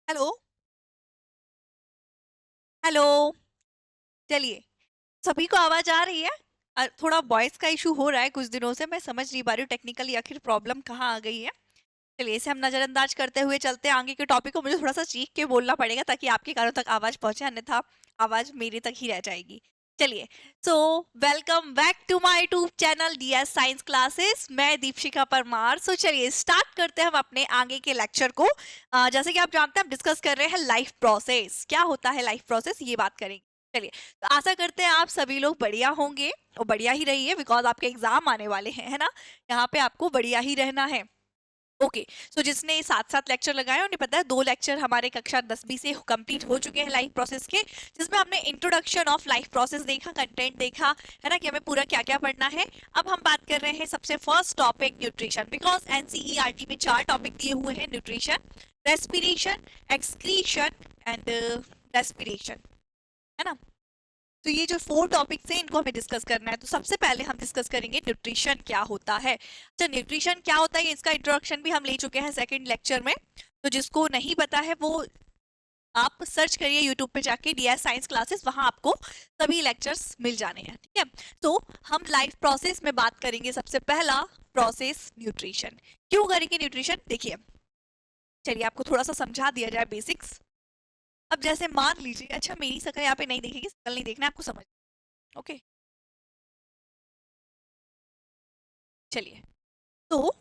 Hello. Hello. चलिए, सभी को आवाज आ रही है? थोड़ा वॉइस का इशू हो रहा है कुछ दिनों से, मैं समझ नहीं पा रही हूँ टेक्निकली आखिर प्रॉब्लम कहाँ आ गई है। चलिए, इसे हम नजरअंदाज करते हुए चलते हैं आगे के टॉपिक को। मुझे थोड़ा सा चीख के बोलना पड़ेगा ताकि आपके कानों तक आवाज पहुंचे, अन्यथा आवाज मेरे तक ही रह जाएगी। चलिए, so welcome back to my YouTube channel DS science classes. मैं दीपशिका परमार। चलिए स्टार्ट करते हैं हम अपने आगे के लेक्चर को। जैसे कि आप जानते हैं, हम डिस्कस कर रहे हैं लाइफ प्रोसेस। क्या होता है लाइफ प्रोसेस, ये बात करेंगे। चलिए, तो आशा करते हैं आप सभी लोग बढ़िया होंगे और बढ़िया ही रहिए, बिकॉज आपके एग्जाम आने वाले हैं, है ना। यहाँ पे आपको बढ़िया ही रहना है। ओके, सो जिसने सात सात लेक्चर लगाए उन्हें पता है, दो लेक्चर हमारे कक्षा 10वीं से कंप्लीट हो चुके हैं लाइफ प्रोसेस के, जिसमें हमने इंट्रोडक्शन ऑफ लाइफ प्रोसेस देखा, कंटेंट देखा, है ना, कि हमें पूरा क्या क्या पढ़ना है। अब हम बात कर रहे हैं सबसे first topic nutrition, because NCERT में 4 टॉपिक दिए हुए हैं: nutrition, respiration, excretion and respiration, है ना। तो ये जो 4 टॉपिक्स हैं, इनको हमें डिस्कस करना है। तो सबसे पहले हम डिस्कस करेंगे न्यूट्रिशन क्या होता है। अच्छा, न्यूट्रिशन क्या होता है, इसका इंट्रोडक्शन भी हम ले चुके हैं सेकंड लेक्चर में। तो जिसको नहीं पता है वो आप सर्च करिए यूट्यूब पे जाके डीएस साइंस क्लासेस, वहां आपको सभी लेक्चर्स मिल जाने हैं, ठीक है। तो हम लाइफ प्रोसेस में बात करेंगे। सबसे पहला प्रोसेस न्यूट्रिशन। क्यों करेंगे न्यूट्रिशन, देखिए। चलिए, आपको थोड़ा सा समझा दिया जाए बेसिक्स। अब जैसे मान लीजिए, अच्छा मेरी शक्ल यहाँ पे नहीं दिखेगी, शक्ल नहीं देखना है आपको, समझ। ओके, चलिए। तो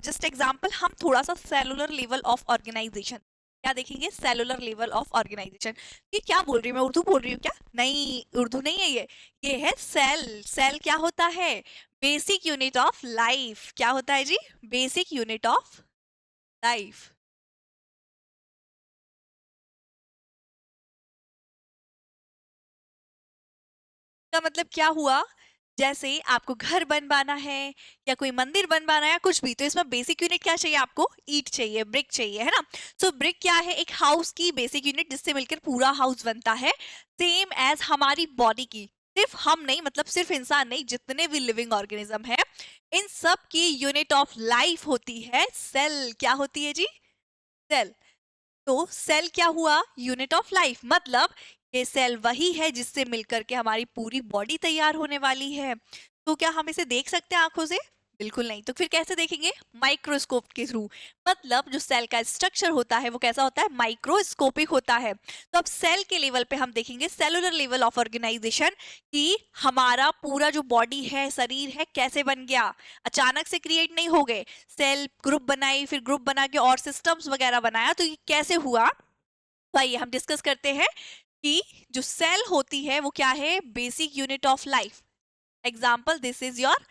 जस्ट एग्जांपल, हम थोड़ा सा सेलुलर लेवल ऑफ ऑर्गेनाइजेशन क्या देखेंगे। सेलुलर लेवल ऑफ ऑर्गेनाइजेशन, ये क्या बोल रही हूँ मैं, उर्दू बोल रही हूँ क्या? नहीं, उर्दू नहीं है ये है सेल। सेल क्या होता है? Basic unit of life. क्या होता है जी? Basic unit of life. का मतलब क्या हुआ? जैसे आपको घर बनवाना है या कोई मंदिर बनवाना है या कुछ भी, तो इसमें बेसिक यूनिट क्या चाहिए आपको? ईंट चाहिए, ब्रिक चाहिए, है ना। सो ब्रिक क्या है? एक हाउस की बेसिक यूनिट, जिससे मिलकर पूरा हाउस बनता है। सेम एज हमारी बॉडी की, सिर्फ हम नहीं, मतलब सिर्फ इंसान नहीं, जितने भी लिविंग ऑर्गेनिज्म है, इन सब की यूनिट ऑफ लाइफ होती है सेल। क्या होती है जी? सेल। तो सेल क्या हुआ? Unit of life. मतलब ये सेल वही है जिससे मिलकर के हमारी पूरी बॉडी तैयार होने वाली है। तो क्या हम इसे देख सकते हैं आंखों से? बिल्कुल नहीं। तो फिर कैसे देखेंगे? माइक्रोस्कोप के थ्रू। मतलब जो सेल का स्ट्रक्चर होता है वो कैसा होता है? माइक्रोस्कोपिक होता है। तो अब सेल के लेवल पे हम देखेंगे, सेलुलर लेवल ऑफ ऑर्गेनाइजेशन, कि हमारा पूरा जो बॉडी है, शरीर है, कैसे बन गया। अचानक से क्रिएट नहीं हो गए। सेल ग्रुप बनाई, फिर ग्रुप बना के और सिस्टम्स वगैरह बनाया, तो ये कैसे हुआ? तो आइए हम डिस्कस करते हैं कि जो सेल होती है वो क्या है? Basic unit of life. Example, this is your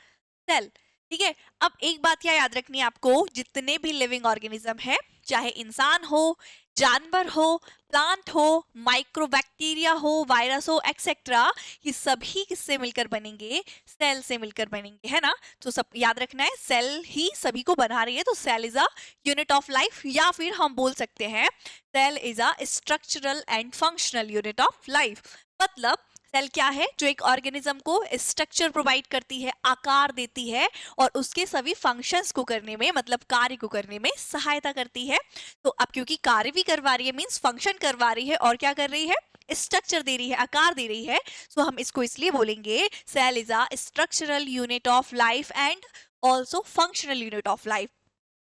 cell. ठीक है। अब एक बात क्या याद रखनी है आपको, जितने भी लिविंग ऑर्गेनिज्म है, चाहे इंसान हो, जानवर हो, प्लांट हो, माइक्रोबैक्टीरिया हो, वायरस हो, एक्सेट्रा, ये सभी किससे मिलकर बनेंगे? सेल से मिलकर बनेंगे, है ना। तो सब याद रखना है, सेल ही सभी को बना रही है। तो cell is a unit of life, या फिर हम बोल सकते हैं cell is a structural and functional unit of life. मतलब सेल क्या है? जो एक ऑर्गेनिज्म को स्ट्रक्चर प्रोवाइड करती है, आकार देती है, और उसके सभी फंक्शंस को करने में, मतलब कार्य को करने में सहायता करती है। तो अब क्योंकि कार्य भी करवा रही है, मींस फंक्शन करवा रही है, और क्या कर रही है? स्ट्रक्चर दे रही है, आकार दे रही है। सो हम इसको इसलिए बोलेंगे cell is a structural unit of life and also functional unit of life,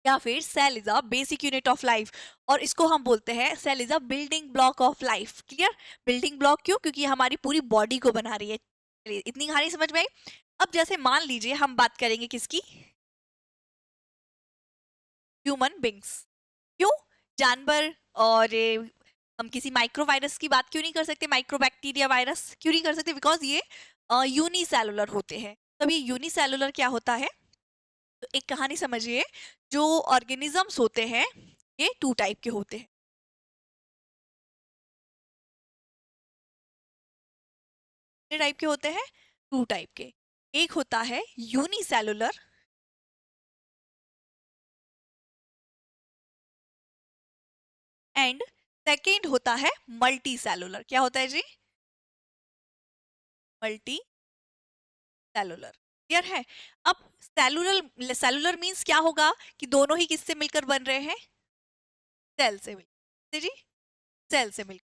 या फिर cell is a basic unit of life. और इसको हम बोलते हैं cell is a building block of life. Clear? Building block क्यों? क्योंकि ये हमारी पूरी बॉडी को बना रही है। चलिए, इतनी कहानी समझ में आई। अब जैसे मान लीजिए हम बात करेंगे किसकी? Human beings. क्यों? जानवर और हम किसी माइक्रोवायरस की बात क्यों नहीं कर सकते? माइक्रोबैक्टीरिया वायरस क्यों नहीं कर सकते? बिकॉज ये यूनिसेलुलर होते हैं। तब ये यूनिसेलुलर क्या होता है? तो एक कहानी समझिए, जो ऑर्गेनिजम्स होते हैं ये 2 टाइप के होते हैं। कितने टाइप के होते हैं? 2 टाइप के। एक होता है यूनिसेलुलर, एंड सेकेंड होता है मल्टी सेलुलर। क्या होता है जी? Multi cellular. क्लियर है? अब सेलुलर, सेलुलर मींस क्या होगा? कि दोनों ही किससे मिलकर बन रहे हैं? सेल से मिलकर जी। सेल से मिलकर।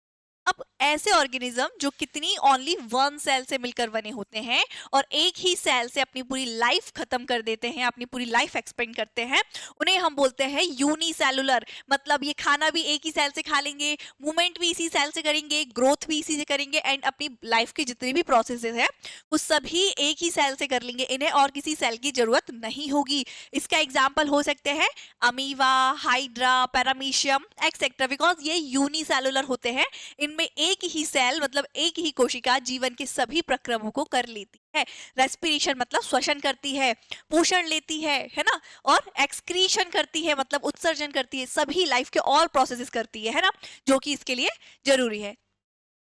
अब ऐसे ऑर्गेनिज्म जो कितनी ओनली वन सेल से मिलकर बने होते हैं और एक ही सेल से अपनी पूरी लाइफ खत्म कर देते हैं, अपनी पूरी लाइफ एक्सपेंड करते हैं, उन्हें हम बोलते हैं यूनिसेलुलर। मतलब ये खाना भी एक ही सेल से खा लेंगे, मूवमेंट भी इसी सेल से करेंगे, ग्रोथ भी इसी से करेंगे, एंड अपनी लाइफ की जितनी भी प्रोसेसेस है वो सभी एक ही सेल से कर लेंगे, इन्हें और किसी सेल की जरूरत नहीं होगी। इसका एग्जाम्पल हो सकते हैं amoeba, hydra, paramecium etcetera, because ये यूनिसेलुलर होते हैं। इनमें एक ही सेल मतलब एक ही कोशिका जीवन के सभी प्रक्रमों को कर लेती है। रेस्पिरेशन मतलब श्वसन करती है, पोषण लेती है ना, और एक्सक्रीशन करती है मतलब उत्सर्जन करती है, सभी लाइफ के ऑल प्रोसेसेस करती है ना, जो कि इसके लिए जरूरी है।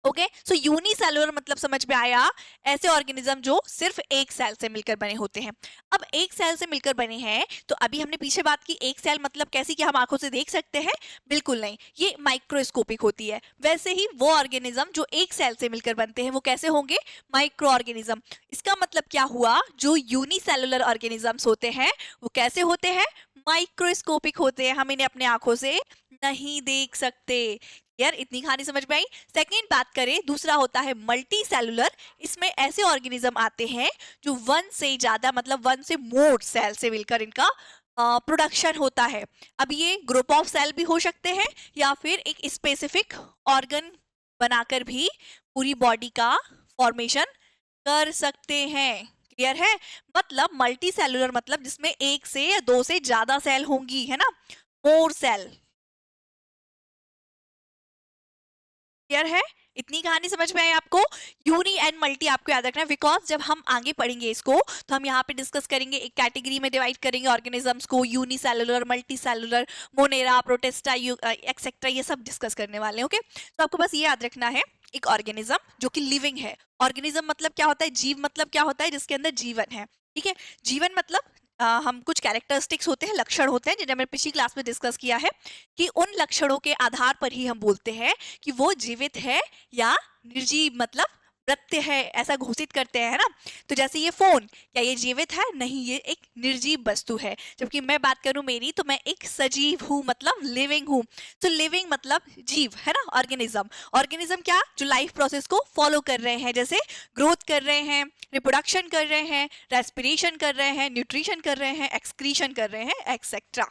ओके, सो यूनिसेलुलर मतलब समझ में आया, ऐसे ऑर्गेनिज्म जो सिर्फ एक सेल से मिलकर बने होते हैं। अब एक सेल से मिलकर बने हैं तो अभी हमने पीछे बात की एक सेल मतलब कैसी, कि हम आंखों से देख सकते हैं? बिल्कुल नहीं, ये माइक्रोस्कोपिक होती है। वैसे ही वो ऑर्गेनिज्म जो एक सेल से मिलकर बनते हैं वो कैसे होंगे? Micro organism. इसका मतलब क्या हुआ? जो यूनिसेलुलर ऑर्गेनिजम्स होते हैं वो कैसे होते हैं? माइक्रोस्कोपिक होते हैं, हम इन्हें अपने आंखों से नहीं देख सकते। यार इतनी कहानी समझ में आई। सेकेंड बात करें, दूसरा होता है मल्टी सेलुलर। इसमें ऐसे ऑर्गेनिज्म आते हैं जो वन से ज्यादा मतलब वन से मोर सेल से मिलकर इनका प्रोडक्शन होता है। अब ये ग्रुप ऑफ सेल भी हो सकते हैं या फिर एक स्पेसिफिक ऑर्गन बनाकर भी पूरी बॉडी का फॉर्मेशन कर सकते हैं। क्लियर है? मतलब मल्टी सेलुलर मतलब जिसमें एक से या दो से ज्यादा सेल होंगी, है ना, मोर सेल। क्लियर है? इतनी कहानी समझ में आई आपको? यूनी एंड मल्टी आपको याद रखना है, बिकॉज जब हम आगे पढ़ेंगे इसको तो हम यहाँ पे डिस्कस करेंगे, एक कैटेगरी में डिवाइड करेंगे ऑर्गेनिजम्स को, unicellular, multi cellular, Monera, protista etcetera, ये सब डिस्कस करने वाले हैं। ओके, तो आपको बस ये याद रखना है, एक ऑर्गेनिज्म जो कि लिविंग है। ऑर्गेनिज्म मतलब क्या होता है? जीव मतलब क्या होता है? जिसके अंदर जीवन है। ठीक है, जीवन मतलब हम कुछ कैरेक्टरिस्टिक्स होते हैं, लक्षण होते हैं, जिन्हें हमने पिछली क्लास में डिस्कस किया है कि उन लक्षणों के आधार पर ही हम बोलते हैं कि वो जीवित है या निर्जीव, मतलब मृत्य है, ऐसा घोषित करते हैं, है ना। तो जैसे ये फोन, क्या ये जीवित है? नहीं, ये एक निर्जीव वस्तु है। जबकि मैं बात करूं मेरी, तो मैं एक सजीव हूं, मतलब लिविंग हूं। तो लिविंग मतलब जीव, है ना, ऑर्गेनिज्म। ऑर्गेनिज्म क्या? जो लाइफ प्रोसेस को फॉलो कर रहे हैं, जैसे ग्रोथ कर रहे हैं, रिप्रोडक्शन कर रहे हैं, रेस्पिरेशन कर रहे हैं, न्यूट्रिशन कर रहे हैं, एक्सक्रीशन कर रहे हैं, एक्सेट्रा।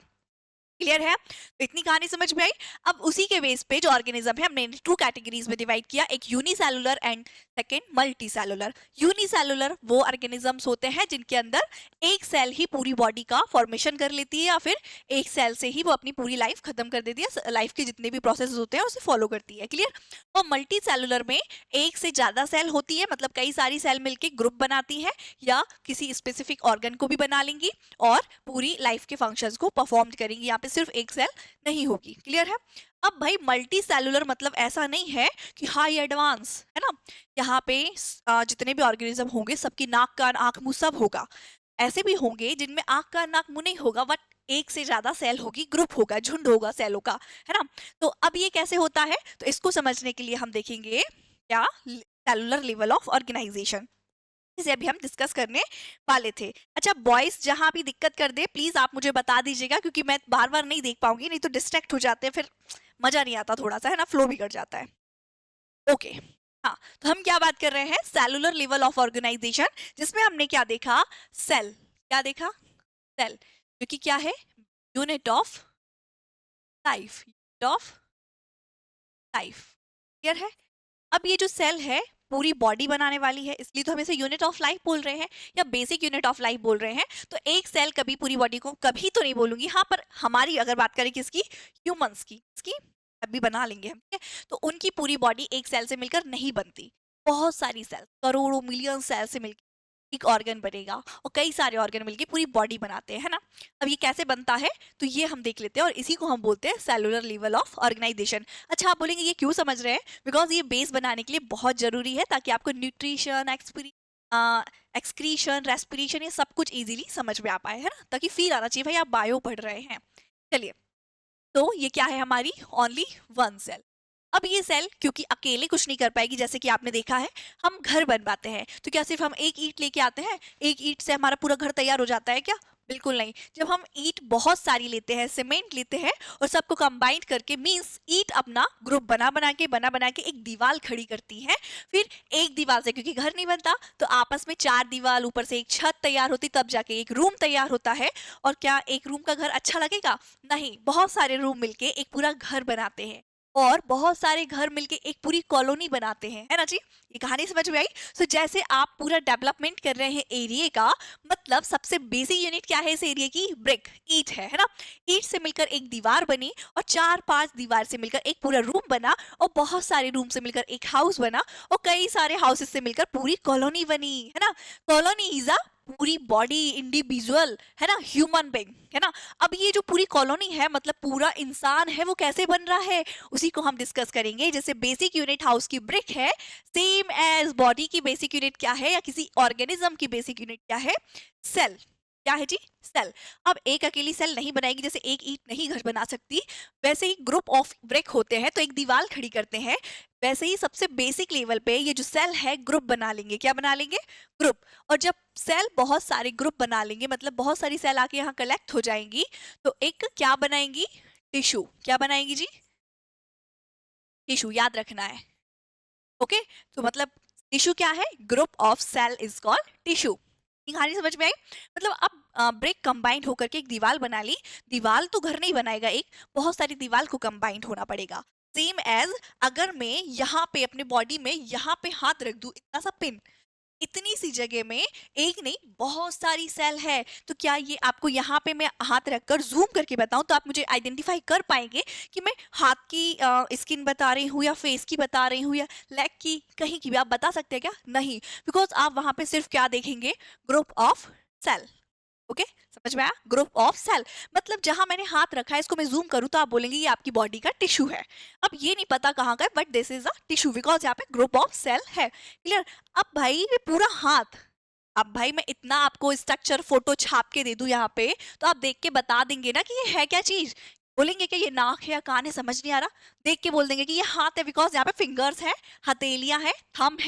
क्लियर है? तो इतनी कहानी समझ में आई। अब उसी के बेस पे जो ऑर्गेनिज्म है हमने टू कैटेगरीज में डिवाइड किया, एक unicellular and second multi cellular. Unicellular वो ऑर्गेनिजम्स होते हैं जिनके अंदर एक सेल ही पूरी बॉडी का फॉर्मेशन कर लेती है, या फिर एक सेल से ही वो अपनी पूरी लाइफ खत्म कर देती है, लाइफ के जितने भी प्रोसेस होते हैं उसे फॉलो करती है। क्लियर? और मल्टी सेलुलर में एक से ज्यादा सेल होती है, मतलब कई सारी सेल मिलकर ग्रुप बनाती है या किसी स्पेसिफिक ऑर्गन को भी बना लेंगी और पूरी लाइफ के फंक्शंस को परफॉर्म करेंगी। यहाँ पे सिर्फ एक सेल नहीं होगी। क्लियर है? अब भाई मल्टी सेलुलर मतलब ऐसा नहीं है कि हाई एडवांस, है ना, यहाँ पे जितने भी ऑर्गेनिज्म होंगे सबकी नाक कान आंख मुंह सब होगा। ऐसे भी होंगे जिनमें आंख कान नाक मुंह नहीं होगा, बट एक से ज्यादा सेल होगी, ग्रुप होगा, झुंड होगा सेलों का, है ना। तो अब ये कैसे होता है, तो इसको समझने के लिए हम देखेंगे क्या, सेलुलर लेवल ऑफ ऑर्गेनाइजेशन, इसे अभी हम डिस्कस करने वाले थे। अच्छा बॉयज, जहां भी दिक्कत कर दे प्लीज आप मुझे बता दीजिएगा, क्योंकि मैं बार बार नहीं देख पाऊंगी, नहीं तो डिस्ट्रैक्ट हो जाते हैं, फिर मजा नहीं आता थोड़ा सा, है ना, फ्लो बिगड़ जाता है। ओके, हाँ, तो हम क्या बात कर रहे हैं? सेलुलर लेवल ऑफ ऑर्गेनाइजेशन, जिसमें हमने क्या देखा? सेल। क्या देखा? सेल, जो कि क्या है? Unit of life, unit of life. Clear है? अब ये जो सेल है पूरी बॉडी बनाने वाली है, इसलिए तो हम इसे यूनिट ऑफ लाइफ बोल रहे हैं या बेसिक यूनिट ऑफ लाइफ बोल रहे हैं। तो एक सेल कभी पूरी बॉडी को, कभी तो नहीं बोलूंगी, हाँ, पर हमारी अगर बात करें किसकी, ह्यूमंस की, इसकी अभी बना लेंगे हम, ठीक है। तो उनकी पूरी बॉडी एक सेल से मिलकर नहीं बनती, बहुत सारी सेल, करोड़ों मिलियन सेल से मिलकर एक ऑर्गन बनेगा, और कई सारे ऑर्गन मिलकर पूरी बॉडी बनाते हैं, है ना। अब ये कैसे बनता है तो ये हम देख लेते हैं, और इसी को हम बोलते हैं सेलुलर लेवल ऑफ ऑर्गेनाइजेशन। अच्छा आप बोलेंगे ये क्यों समझ रहे हैं? बिकॉज ये बेस बनाने के लिए बहुत जरूरी है, ताकि आपको न्यूट्रिशन, एक्सक्रीशन, रेस्पिरेशन, ये सब कुछ इजीली समझ में आ पाए, है ना, ताकि फील आना चाहिए भाई आप बायो पढ़ रहे हैं। चलिए, तो ये क्या है? हमारी ओनली वन सेल। अब ये सेल क्योंकि अकेले कुछ नहीं कर पाएगी, जैसे कि आपने देखा है हम घर बनवाते हैं, तो क्या सिर्फ हम एक ईंट लेके आते हैं, एक ईंट से हमारा पूरा घर तैयार हो जाता है क्या? बिल्कुल नहीं। जब हम ईंट बहुत सारी लेते हैं, सीमेंट लेते हैं और सबको कंबाइन करके, मींस ईंट अपना ग्रुप बना बना के एक दीवार खड़ी करती है। फिर एक दीवार से, क्योंकि घर नहीं बनता, तो आपस में 4 दीवार, ऊपर से एक छत तैयार होती, तब जाके एक रूम तैयार होता है। और क्या एक रूम का घर अच्छा लगेगा? नहीं, बहुत सारे रूम मिलके एक पूरा घर बनाते हैं, और बहुत सारे घर मिलके एक पूरी कॉलोनी बनाते हैं, है ना जी? ये कहानी समझ में आई? सो जैसे आप पूरा डेवलपमेंट कर रहे हैं एरिया का, मतलब सबसे बेसिक यूनिट क्या है इस एरिया की? ब्रिक, ईंट है ना? ईंट से मिलकर एक दीवार बनी, और 4-5 दीवार से मिलकर एक पूरा रूम बना, और बहुत सारे रूम से मिलकर एक हाउस बना, और कई सारे हाउसेस से मिलकर पूरी कॉलोनी बनी, है ना? कॉलोनी इज अ पूरी बॉडी, इंडिविजुअल, है ना, ह्यूमन बीइंग, है ना? अब ये जो पूरी कॉलोनी है, मतलब पूरा इंसान है, वो कैसे बन रहा है, उसी को हम डिस्कस करेंगे। जैसे बेसिक यूनिट हाउस की ब्रिक है, सेम एज बॉडी की बेसिक यूनिट क्या है, या किसी ऑर्गेनिज्म की बेसिक यूनिट क्या है? सेल। क्या है जी? सेल। अब एक अकेली सेल नहीं बनाएगी, जैसे एक ईंट नहीं घर बना सकती, वैसे ही ग्रुप ऑफ ब्रिक होते हैं तो एक दीवार खड़ी करते हैं। वैसे ही सबसे बेसिक लेवल पे ये जो सेल है, ग्रुप बना लेंगे। क्या बना लेंगे? ग्रुप। और जब सेल बहुत सारे ग्रुप बना लेंगे, मतलब बहुत सारी सेल आके यहाँ कलेक्ट हो जाएंगी, तो एक क्या बनाएंगी? टिश्यू। क्या बनाएंगी जी? टिश्यू, याद रखना है। ओके, तो मतलब टिश्यू क्या है? Group of cell is called tissue. कहानी समझ में आई? मतलब अब ब्रेक कंबाइंड होकर के एक दीवार बना ली। दीवार तो घर नहीं बनाएगा, एक बहुत सारी दीवार को कंबाइंड होना पड़ेगा। सेम एज अगर मैं यहाँ पे अपने बॉडी में यहाँ पे हाथ रख दूं, इतना सा पिन, इतनी सी जगह में एक नहीं बहुत सारी सेल है, तो क्या ये आपको यहाँ पे मैं हाथ रखकर जूम करके बताऊं तो आप मुझे आइडेंटिफाई कर पाएंगे कि मैं हाथ की स्किन बता रही हूँ, या फेस की बता रही हूँ, या लेग की, कहीं की भी आप बता सकते हैं क्या? नहीं, बिकॉज आप वहां पे सिर्फ क्या देखेंगे? Group of cell. ओके, समझ में आया? ग्रुप ऑफ सेल, मतलब जहां मैंने हाथ रखा है, इसको मैं जूम करूं तो आप बोलेंगे ये आपकी बॉडी का टिश्यू है। अब ये नहीं पता कहाँ का है, but this is a tissue because यहाँ पे ग्रुप ऑफ सेल है। क्लियर? अब भाई ये पूरा हाथ, अब भाई मैं इतना आपको स्ट्रक्चर फोटो छाप के दे दूं यहाँ पे, तो आप देख के बता देंगे ना कि ये है क्या चीज? बोलेंगे कि ये नाक है या कान है, समझ नहीं आ रहा, देख के बोल देंगे कि ये हाथ है, बिकॉज यहाँ पे फिंगर्स है, हथेलियां है, थंब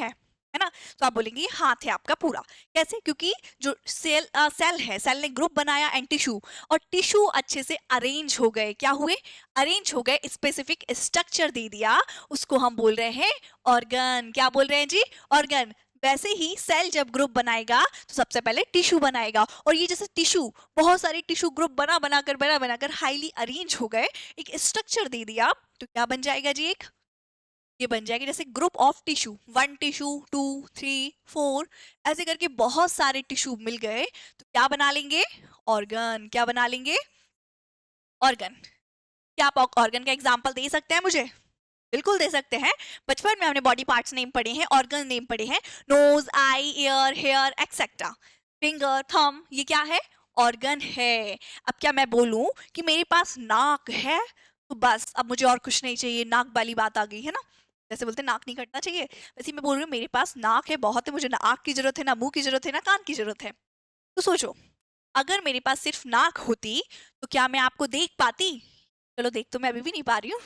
है ना? तो आप बोलेंगे ये हाथ है आपका पूरा। कैसे? क्योंकि जो सेल है, सेल ने ग्रुप बनाया एंड टिश्यू, और टिश्यू अच्छे से अरेंज हो गए। क्या हुए? अरेंज हो गए, स्पेसिफिक स्ट्रक्चर दे दिया, उसको हम बोल रहे हैं ऑर्गन। क्या बोल रहे हैं जी? ऑर्गन। वैसे ही सेल जब ग्रुप बनाएगा तो सबसे पहले टिश्यू बनाएगा, और ये जैसे टिश्यू, बहुत सारे टिश्यू ग्रुप बना बनाकर हाईली अरेंज हो गए, एक स्ट्रक्चर दे दिया, तो क्या बन जाएगा जी? एक ये बन जाएगी जैसे ग्रुप ऑफ टिश्यू, 1 टिश्यू, 2, 3, 4, ऐसे करके बहुत सारे टिश्यू मिल गए, तो क्या बना लेंगे? ऑर्गन। क्या बना लेंगे? ऑर्गन। क्या आप ऑर्गन का एग्जांपल दे सकते हैं मुझे? बिल्कुल दे सकते हैं। बचपन में हमने बॉडी पार्ट्स नेम पढ़े हैं, ऑर्गन नेम पढ़े हैं, nose, eye, ear, hair, etcetera, finger, thumb, ये क्या है? ऑर्गन है। अब क्या मैं बोलूं कि मेरे पास नाक है, तो बस अब मुझे और कुछ नहीं चाहिए, नाक वाली बात आ गई है ना? जैसे बोलते नाक नहीं कटना चाहिए, वैसे ही मैं बोल रही हूँ मेरे पास नाक है बहुत है, मुझे ना आँख की जरूरत है, ना मुंह की जरूरत है, ना कान की जरूरत है। तो सोचो, अगर मेरे पास सिर्फ नाक होती तो क्या मैं आपको देख पाती? चलो देख तो मैं अभी भी नहीं पा रही हूँ,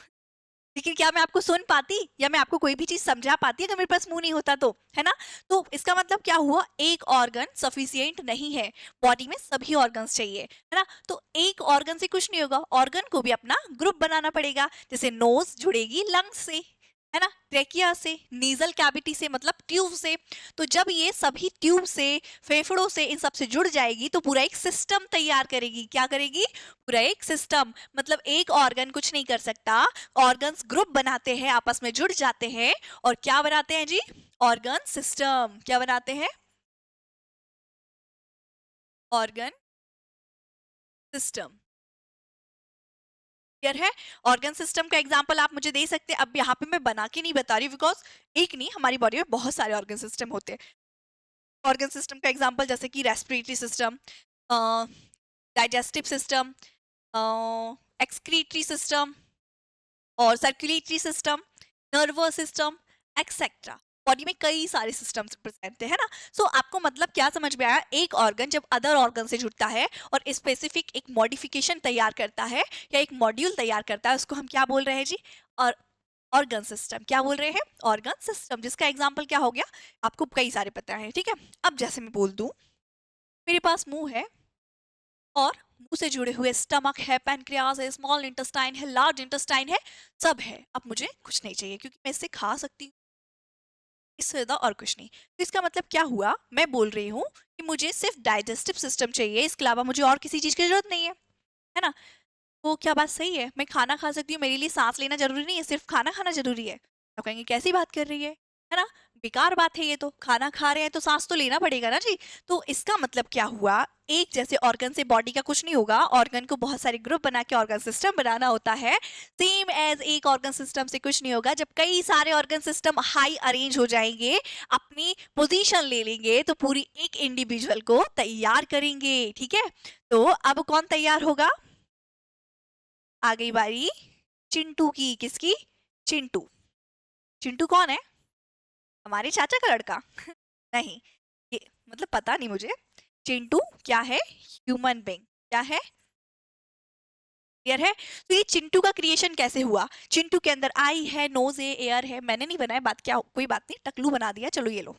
लेकिन क्या मैं आपको सुन पाती, या मैं आपको कोई भी चीज समझा पाती अगर मेरे पास मुंह नहीं होता तो? है ना? तो इसका मतलब क्या हुआ? एक ऑर्गन सफिशियंट नहीं है, बॉडी में सभी ऑर्गन्स चाहिए, है ना? तो एक ऑर्गन से कुछ नहीं होगा, ऑर्गन को भी अपना ग्रुप बनाना पड़ेगा। जैसे नोज जुड़ेगी लंग्स से, है ना, ट्रेकिया से, नीजल कैविटी से मतलब ट्यूब से, तो जब ये सभी ट्यूब से, फेफड़ों से, इन सब से जुड़ जाएगी तो पूरा एक सिस्टम तैयार करेगी। क्या करेगी? पूरा एक सिस्टम। मतलब एक ऑर्गन कुछ नहीं कर सकता, ऑर्गन्स ग्रुप बनाते हैं, आपस में जुड़ जाते हैं, और क्या बनाते हैं जी? Organ system. क्या बनाते हैं? Organ system. क्लियर है? ऑर्गन सिस्टम का एग्जांपल आप मुझे दे सकते हैं? अब यहाँ पे मैं बना के नहीं बता रही, बिकॉज एक नहीं, हमारी बॉडी में बहुत सारे ऑर्गन सिस्टम होते हैं। ऑर्गन सिस्टम का एग्जांपल जैसे कि respiratory system, digestive system, excretory system, और circulatory system, nervous system, etcetera. Body में कई सारे सिस्टम्स प्रेजेंट है ना? सो आपको मतलब क्या समझ में आया? एक ऑर्गन जब अदर ऑर्गन से जुड़ता है और स्पेसिफिक एक मॉडिफिकेशन तैयार करता है, या एक मॉड्यूल तैयार करता है, उसको हम क्या बोल रहे हैं जी? और ऑर्गन सिस्टम। क्या बोल रहे हैं? ऑर्गन सिस्टम, जिसका एग्जाम्पल क्या हो गया? आपको कई सारे पता है, ठीक है? अब जैसे मैं बोल दूं मेरे पास मुंह है, और मुंह से जुड़े हुए स्टमक है, पैनक्रियाज है, स्मॉल इंटेस्टाइन है, लार्ज इंटेस्टाइन है, सब है। अब मुझे कुछ नहीं चाहिए क्योंकि मैं इससे खा सकती हूँ, इससे ज्यादा और कुछ नहीं। तो इसका मतलब क्या हुआ, मैं बोल रही हूँ कि मुझे सिर्फ डाइजेस्टिव सिस्टम चाहिए, इसके अलावा मुझे और किसी चीज की जरूरत नहीं है ना। वो क्या बात सही है, मैं खाना खा सकती हूँ, मेरे लिए सांस लेना जरूरी नहीं है, सिर्फ खाना खाना जरूरी है। तो कहेंगे कैसी बात कर रही है ना, बेकार बात है ये तो, खाना खा रहे हैं तो सांस तो लेना पड़ेगा ना जी। तो इसका मतलब क्या हुआ, एक जैसे ऑर्गन से बॉडी का कुछ नहीं होगा, ऑर्गन को बहुत सारे ग्रुप बना के ऑर्गन सिस्टम बनाना होता है। सेम एज एक ऑर्गन सिस्टम से कुछ नहीं होगा, जब कई सारे ऑर्गन सिस्टम हाई अरेंज हो जाएंगे, अपनी पोजीशन ले लेंगे, तो पूरी एक इंडिविजुअल को तैयार करेंगे। ठीक है, तो अब कौन तैयार होगा, आ गई बारी चिंटू की। किसकी, चिंटू। चिंटू कौन है, हमारे चाचा का लड़का नहीं, ये मतलब पता नहीं मुझे। चिंटू क्या है, ह्यूमन बीइंग। क्या है, क्लियर है। तो ये चिंटू का क्रिएशन कैसे हुआ, चिंटू के अंदर आई है, नोज है, एयर है, मैंने नहीं बनाया, बात क्या, कोई बात नहीं, टकलू बना दिया, चलो ये लो।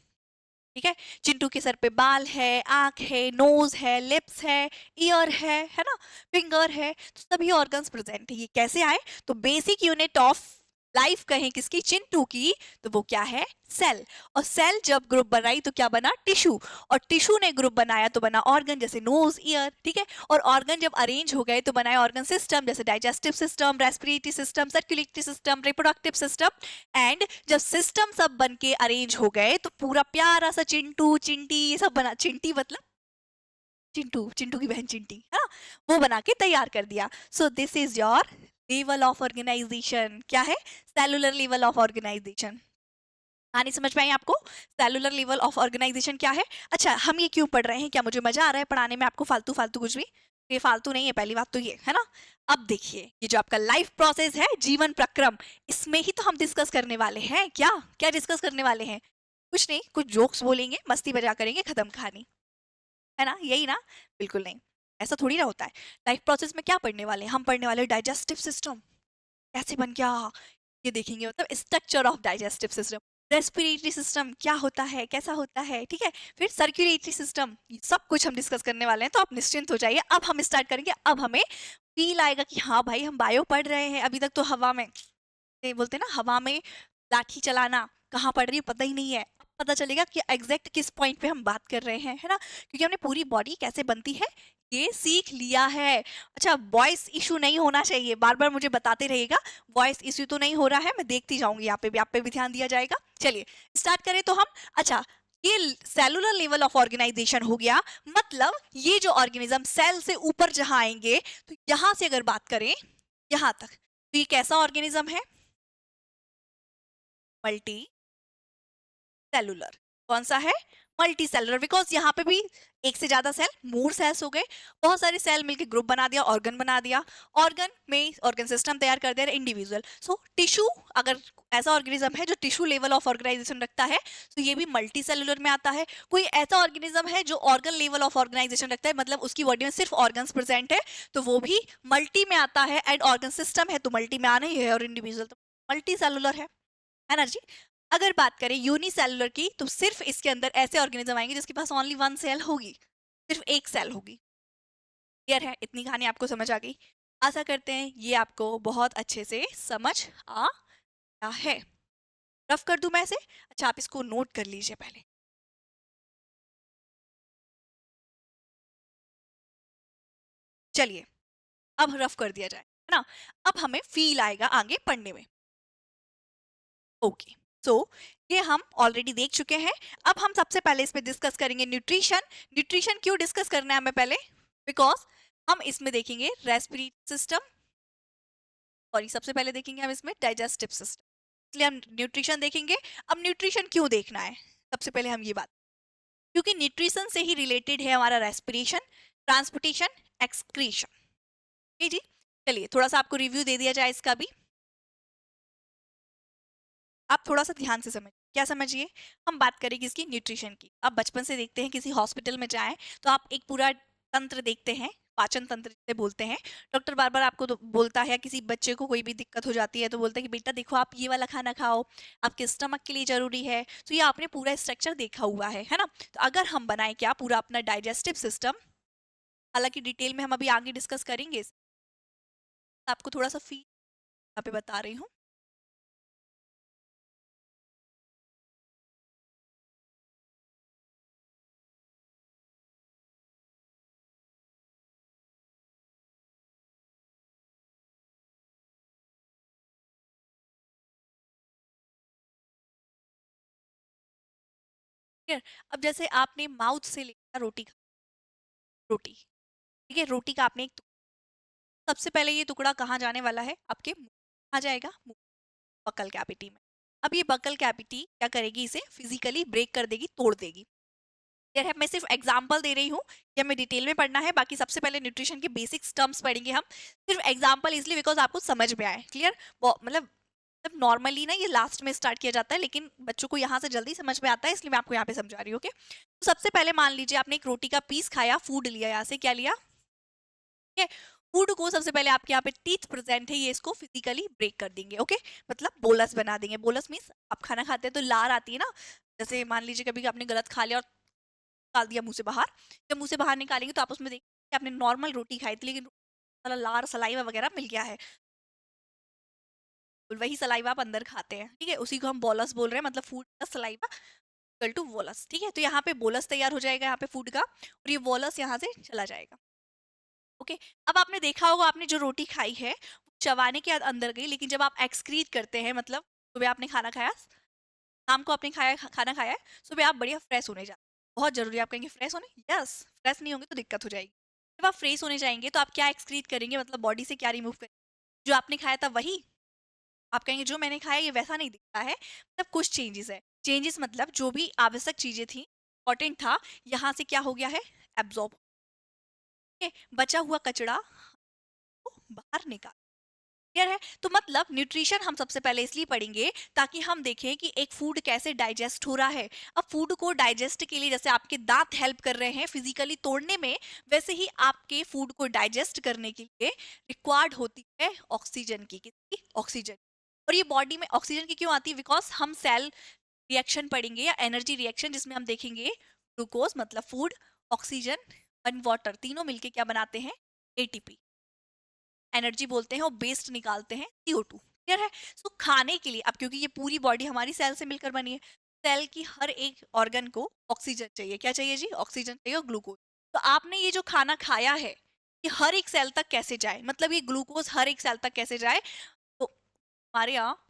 ठीक है, चिंटू के सर पे बाल है, आंख है, नोज है, लिप्स है, ईयर है ना, फिंगर है, तो सभी ऑर्गन्स प्रेजेंट है। ये कैसे आए, तो बेसिक यूनिट ऑफ लाइफ कहें किसकी, चिंटू की, तो वो क्या है, सेल। और सेल जब ग्रुप बनाई तो क्या बना, टिश्यू। और टिश्यू ने ग्रुप बनाया तो बना ऑर्गन, जैसे नोज, ईयर। ठीक है, और ऑर्गन जब अरेंज हो गए तो बनाए ऑर्गन सिस्टम, जैसे digestive system, respiratory system, circulatory system, reproductive system. And जब सिस्टम सब बन के अरेंज हो गए तो पूरा प्यारा सा चिंटू, चिंटी, ये सब बना, चिंटी मतलब चिंटू, चिंटू की बहन चिंटी है ना, वो बना के तैयार कर दिया। So this is your level of organisation. क्या है, सेलुलर लेवल ऑफ ऑर्गेनाइजेशन। आनी समझ में आई आपको, सेलुलर लेवल ऑफ ऑर्गेनाइजेशन क्या है। अच्छा, हम ये क्यों पढ़ रहे हैं, क्या मुझे मजा आ रहा है पढ़ाने में आपको, फालतू फालतू कुछ भी, ये फालतू नहीं है, पहली बात तो ये है ना। अब देखिए, ये जो आपका लाइफ प्रोसेस है, जीवन प्रक्रम, इसमें ही तो हम डिस्कस करने वाले हैं। क्या क्या डिस्कस करने वाले हैं, कुछ नहीं, कुछ जोक्स बोलेंगे, मस्ती बजा करेंगे, खत्म कहानी, है ना, यही ना। बिल्कुल नहीं, ऐसा थोड़ी ना होता है। लाइफ प्रोसेस में क्या पढ़ने वाले हैं, हम पढ़ने वाले डाइजेस्टिव सिस्टम कैसे बन गया, ये देखेंगे, मतलब structure of digestive system. Respiratory system क्या होता है, कैसा होता है, ठीक है। फिर सर्कुलेटरी सिस्टम, सब कुछ हम डिस्कस करने वाले हैं, तो आप निश्चिंत हो जाइए। अब हम स्टार्ट करेंगे, अब हमें फील आएगा कि हाँ भाई हम बायो पढ़ रहे हैं, अभी तक तो हवा में, ये बोलते हैं ना, हवा में लाठी चलाना, कहाँ पढ़ रही है पता ही नहीं है। अब पता चलेगा कि एग्जैक्ट किस पॉइंट पे हम बात कर रहे हैं, है ना, क्योंकि हमने पूरी बॉडी कैसे बनती है ये सीख लिया है। अच्छा, वॉइस इशू नहीं होना चाहिए, बार बार मुझे बताते रहिएगा, वॉइस इशू तो नहीं हो रहा है, मैं देखती जाऊंगी, यहाँ पे भी आप पे भी ध्यान दिया जाएगा। चलिए स्टार्ट करें तो हम। अच्छा, ये सेलुलर लेवल ऑफ ऑर्गेनाइजेशन हो गया, मतलब ये जो ऑर्गेनिज्म सेल से ऊपर जहां आएंगे, तो यहां से अगर बात करें यहां तक, तो ये कैसा ऑर्गेनिज्म है, मल्टी सेलुलर। कौन सा है, मल्टी सेलुलर, बिकॉज यहाँ पे भी एक से ज्यादा सेल, मोर सेल्स हो गए, बहुत सारे सेल मिलके ग्रुप बना दिया, ऑर्गन बना दिया, ऑर्गन में ऑर्गन सिस्टम तैयार कर दिया इंडिविजुअल। सो टिश्यू, अगर ऐसा ऑर्गेनिज्म है जो टिश्यू लेवल ऑफ ऑर्गेनाइजेशन रखता है, तो ये भी मल्टी सेलुलर में आता है। कोई ऐसा ऑर्गेनिज्म है जो ऑर्गन लेवल ऑफ ऑर्गेनाइजेशन रखता है, मतलब उसकी बॉडी में सिर्फ ऑर्गन्स प्रेजेंट है, तो वो भी मल्टी में आता है। एंड ऑर्गन सिस्टम है तो मल्टी में आना ही है, और इंडिविजुअल तो मल्टी सेलुलर है ना जी। अगर बात करें यूनिसेलुलर की, तो सिर्फ इसके अंदर ऐसे ऑर्गेनिज्म आएंगे जिसके पास ओनली वन सेल होगी, सिर्फ एक सेल होगी। क्लियर है, इतनी कहानी आपको समझ आ गई। आशा करते हैं ये आपको बहुत अच्छे से समझ आ गया है। रफ कर दूं मैं इसे, अच्छा आप इसको नोट कर लीजिए पहले। चलिए, अब रफ कर दिया जाए, है ना, अब हमें फील आएगा आगे पढ़ने में। ओके, सो ये हम ऑलरेडी देख चुके हैं। अब हम सबसे पहले इसमें डिस्कस करेंगे न्यूट्रिशन। न्यूट्रिशन क्यों डिस्कस करना है हमें पहले, बिकॉज हम इसमें देखेंगे रेस्पिरेटरी सिस्टम, सॉरी सबसे पहले देखेंगे हम इसमें डाइजेस्टिव सिस्टम, इसलिए हम न्यूट्रिशन देखेंगे। अब न्यूट्रिशन क्यों देखना है, सबसे पहले हम ये बात, क्योंकि न्यूट्रिशन से ही रिलेटेड है हमारा रेस्पिरेशन, ट्रांसपोर्टेशन, एक्सक्रीशन। जी, चलिए थोड़ा सा आपको रिव्यू दे दिया जाए इसका भी, आप थोड़ा सा ध्यान से समझिए। क्या समझिए, हम बात करेंगे इसकी न्यूट्रिशन की। आप बचपन से देखते हैं किसी हॉस्पिटल में जाएं तो आप एक पूरा तंत्र देखते हैं, पाचन तंत्र जिसे बोलते हैं। डॉक्टर बार बार आपको बोलता है, किसी बच्चे को कोई भी दिक्कत हो जाती है तो बोलते हैं कि बेटा देखो आप ये वाला खाना खाओ, आपके स्टमक के लिए जरूरी है। तो ये आपने पूरा स्ट्रक्चर देखा हुआ है ना। तो अगर हम बनाए क्या पूरा अपना डाइजेस्टिव सिस्टम, हालांकि डिटेल में हम अभी आगे डिस्कस करेंगे, आपको थोड़ा सा फील यहाँ पे बता रही हूँ। ठीक है, अब जैसे आपने माउथ से लिया रोटी, रोटी, ठीक है, रोटी का आपने एक सबसे पहले ये टुकड़ा कहाँ जाने वाला है, आपके मुंह, कहाँ जाएगा, मुंह, बकल कैविटी में। अब ये बकल कैविटी क्या करेगी, इसे फिजिकली ब्रेक कर देगी, तोड़ देगी। क्लियर है, मैं सिर्फ एग्जांपल दे रही हूँ, ये हमें डिटेल में पढ़ना है, बाकी सबसे पहले न्यूट्रिशन के बेसिक्स टर्म्स पढ़ेंगे हम, सिर्फ एग्जांपल इसलिए बिकॉज आपको समझ में आए। क्लियर, मतलब नॉर्मली ना ये लास्ट में स्टार्ट किया जाता है, लेकिन बच्चों को यहाँ से जल्दी समझ में आता है, इसलिए मैं आपको यहाँ पे समझा रही हूँ। ओके, तो सबसे पहले मान लीजिए आपने एक रोटी का पीस खाया, फूड लिया, यहाँ से क्या लिया, ठीक है, फूड को सबसे पहले आपके यहाँ पे टीथ प्रेजेंट है, ये इसको फिजिकली ब्रेक कर देंगे। ओके, मतलब बोलस बना देंगे। बोलस मीन्स आप खाना खाते हैं तो लार आती है ना, जैसे मान लीजिए कभी आपने गलत खा लिया और निकाल दिया मुंह से बाहर, जब मुंह से बाहर निकालेंगे तो आप उसमें देखिए आपने नॉर्मल रोटी खाई थी, लेकिन लार सलाइवा वगैरह मिल गया है, वही सलाइवा आप अंदर खाते हैं। ठीक है, उसी को हम बोलस बोल रहे हैं, मतलब फूड का सलाइवा इक्वल टू बोलस। ठीक है, तो यहाँ पे बोलस तैयार हो जाएगा यहाँ पे फूड का, और ये बोलस यहाँ से चला जाएगा। ओके, अब आपने देखा होगा आपने जो रोटी खाई है वो चबाने के अंदर गई, लेकिन जब आप एक्सक्रीट करते हैं, मतलब सुबह आपने खाना खाया, शाम को आपने खाना खाया है, सुबह आप बढ़िया फ्रेश होने जाते हैं। बहुत जरूरी है, आप कहेंगे फ्रेश होने, यस, फ्रेश नहीं होंगे तो दिक्कत हो जाएगी। जब आप फ्रेश होने जाएंगे तो आप क्या एक्सक्रीट करेंगे, मतलब बॉडी से क्या रिमूव करेंगे, जो आपने खाया था वही। आप कहेंगे जो मैंने खाया ये वैसा नहीं दिखता है, मतलब कुछ चेंजेस है। चेंजेस मतलब जो भी आवश्यक चीजें थी, इंपॉर्टेंट था, यहाँ से क्या हो गया है, एब्जॉर्ब, बचा हुआ कचरा को बाहर निकाल। क्लियर है, तो मतलब न्यूट्रिशन हम सबसे पहले इसलिए पढ़ेंगे ताकि हम देखें कि एक फूड कैसे डाइजेस्ट हो रहा है। अब फूड को डाइजेस्ट के लिए जैसे आपके दांत हेल्प कर रहे हैं फिजिकली तोड़ने में, वैसे ही आपके फूड को डाइजेस्ट करने के लिए रिक्वायर्ड होती है ऑक्सीजन की, किसकी, ऑक्सीजन। और ये बॉडी में ऑक्सीजन की क्यों आती है, बिकॉज हम सेल रिएक्शन पढ़ेंगे या एनर्जी रिएक्शन, जिसमें हम देखेंगे ग्लूकोज मतलब फूड, ऑक्सीजन एंड वाटर तीनों मिलके क्या बनाते हैं, एटीपी, एनर्जी बोलते हैं, और बेस्ट निकालते हैं CO2। क्लियर है, सो खाने के लिए अब क्योंकि ये पूरी बॉडी हमारी सेल से मिलकर बनी है, सेल की हर एक ऑर्गन को ऑक्सीजन चाहिए, क्या चाहिए जी, ऑक्सीजन चाहिए और ग्लूकोज। तो आपने ये जो खाना खाया है ये हर एक सेल तक कैसे जाए, मतलब ये ग्लूकोज हर एक सेल तक कैसे जाए, तो हमारे यहाँ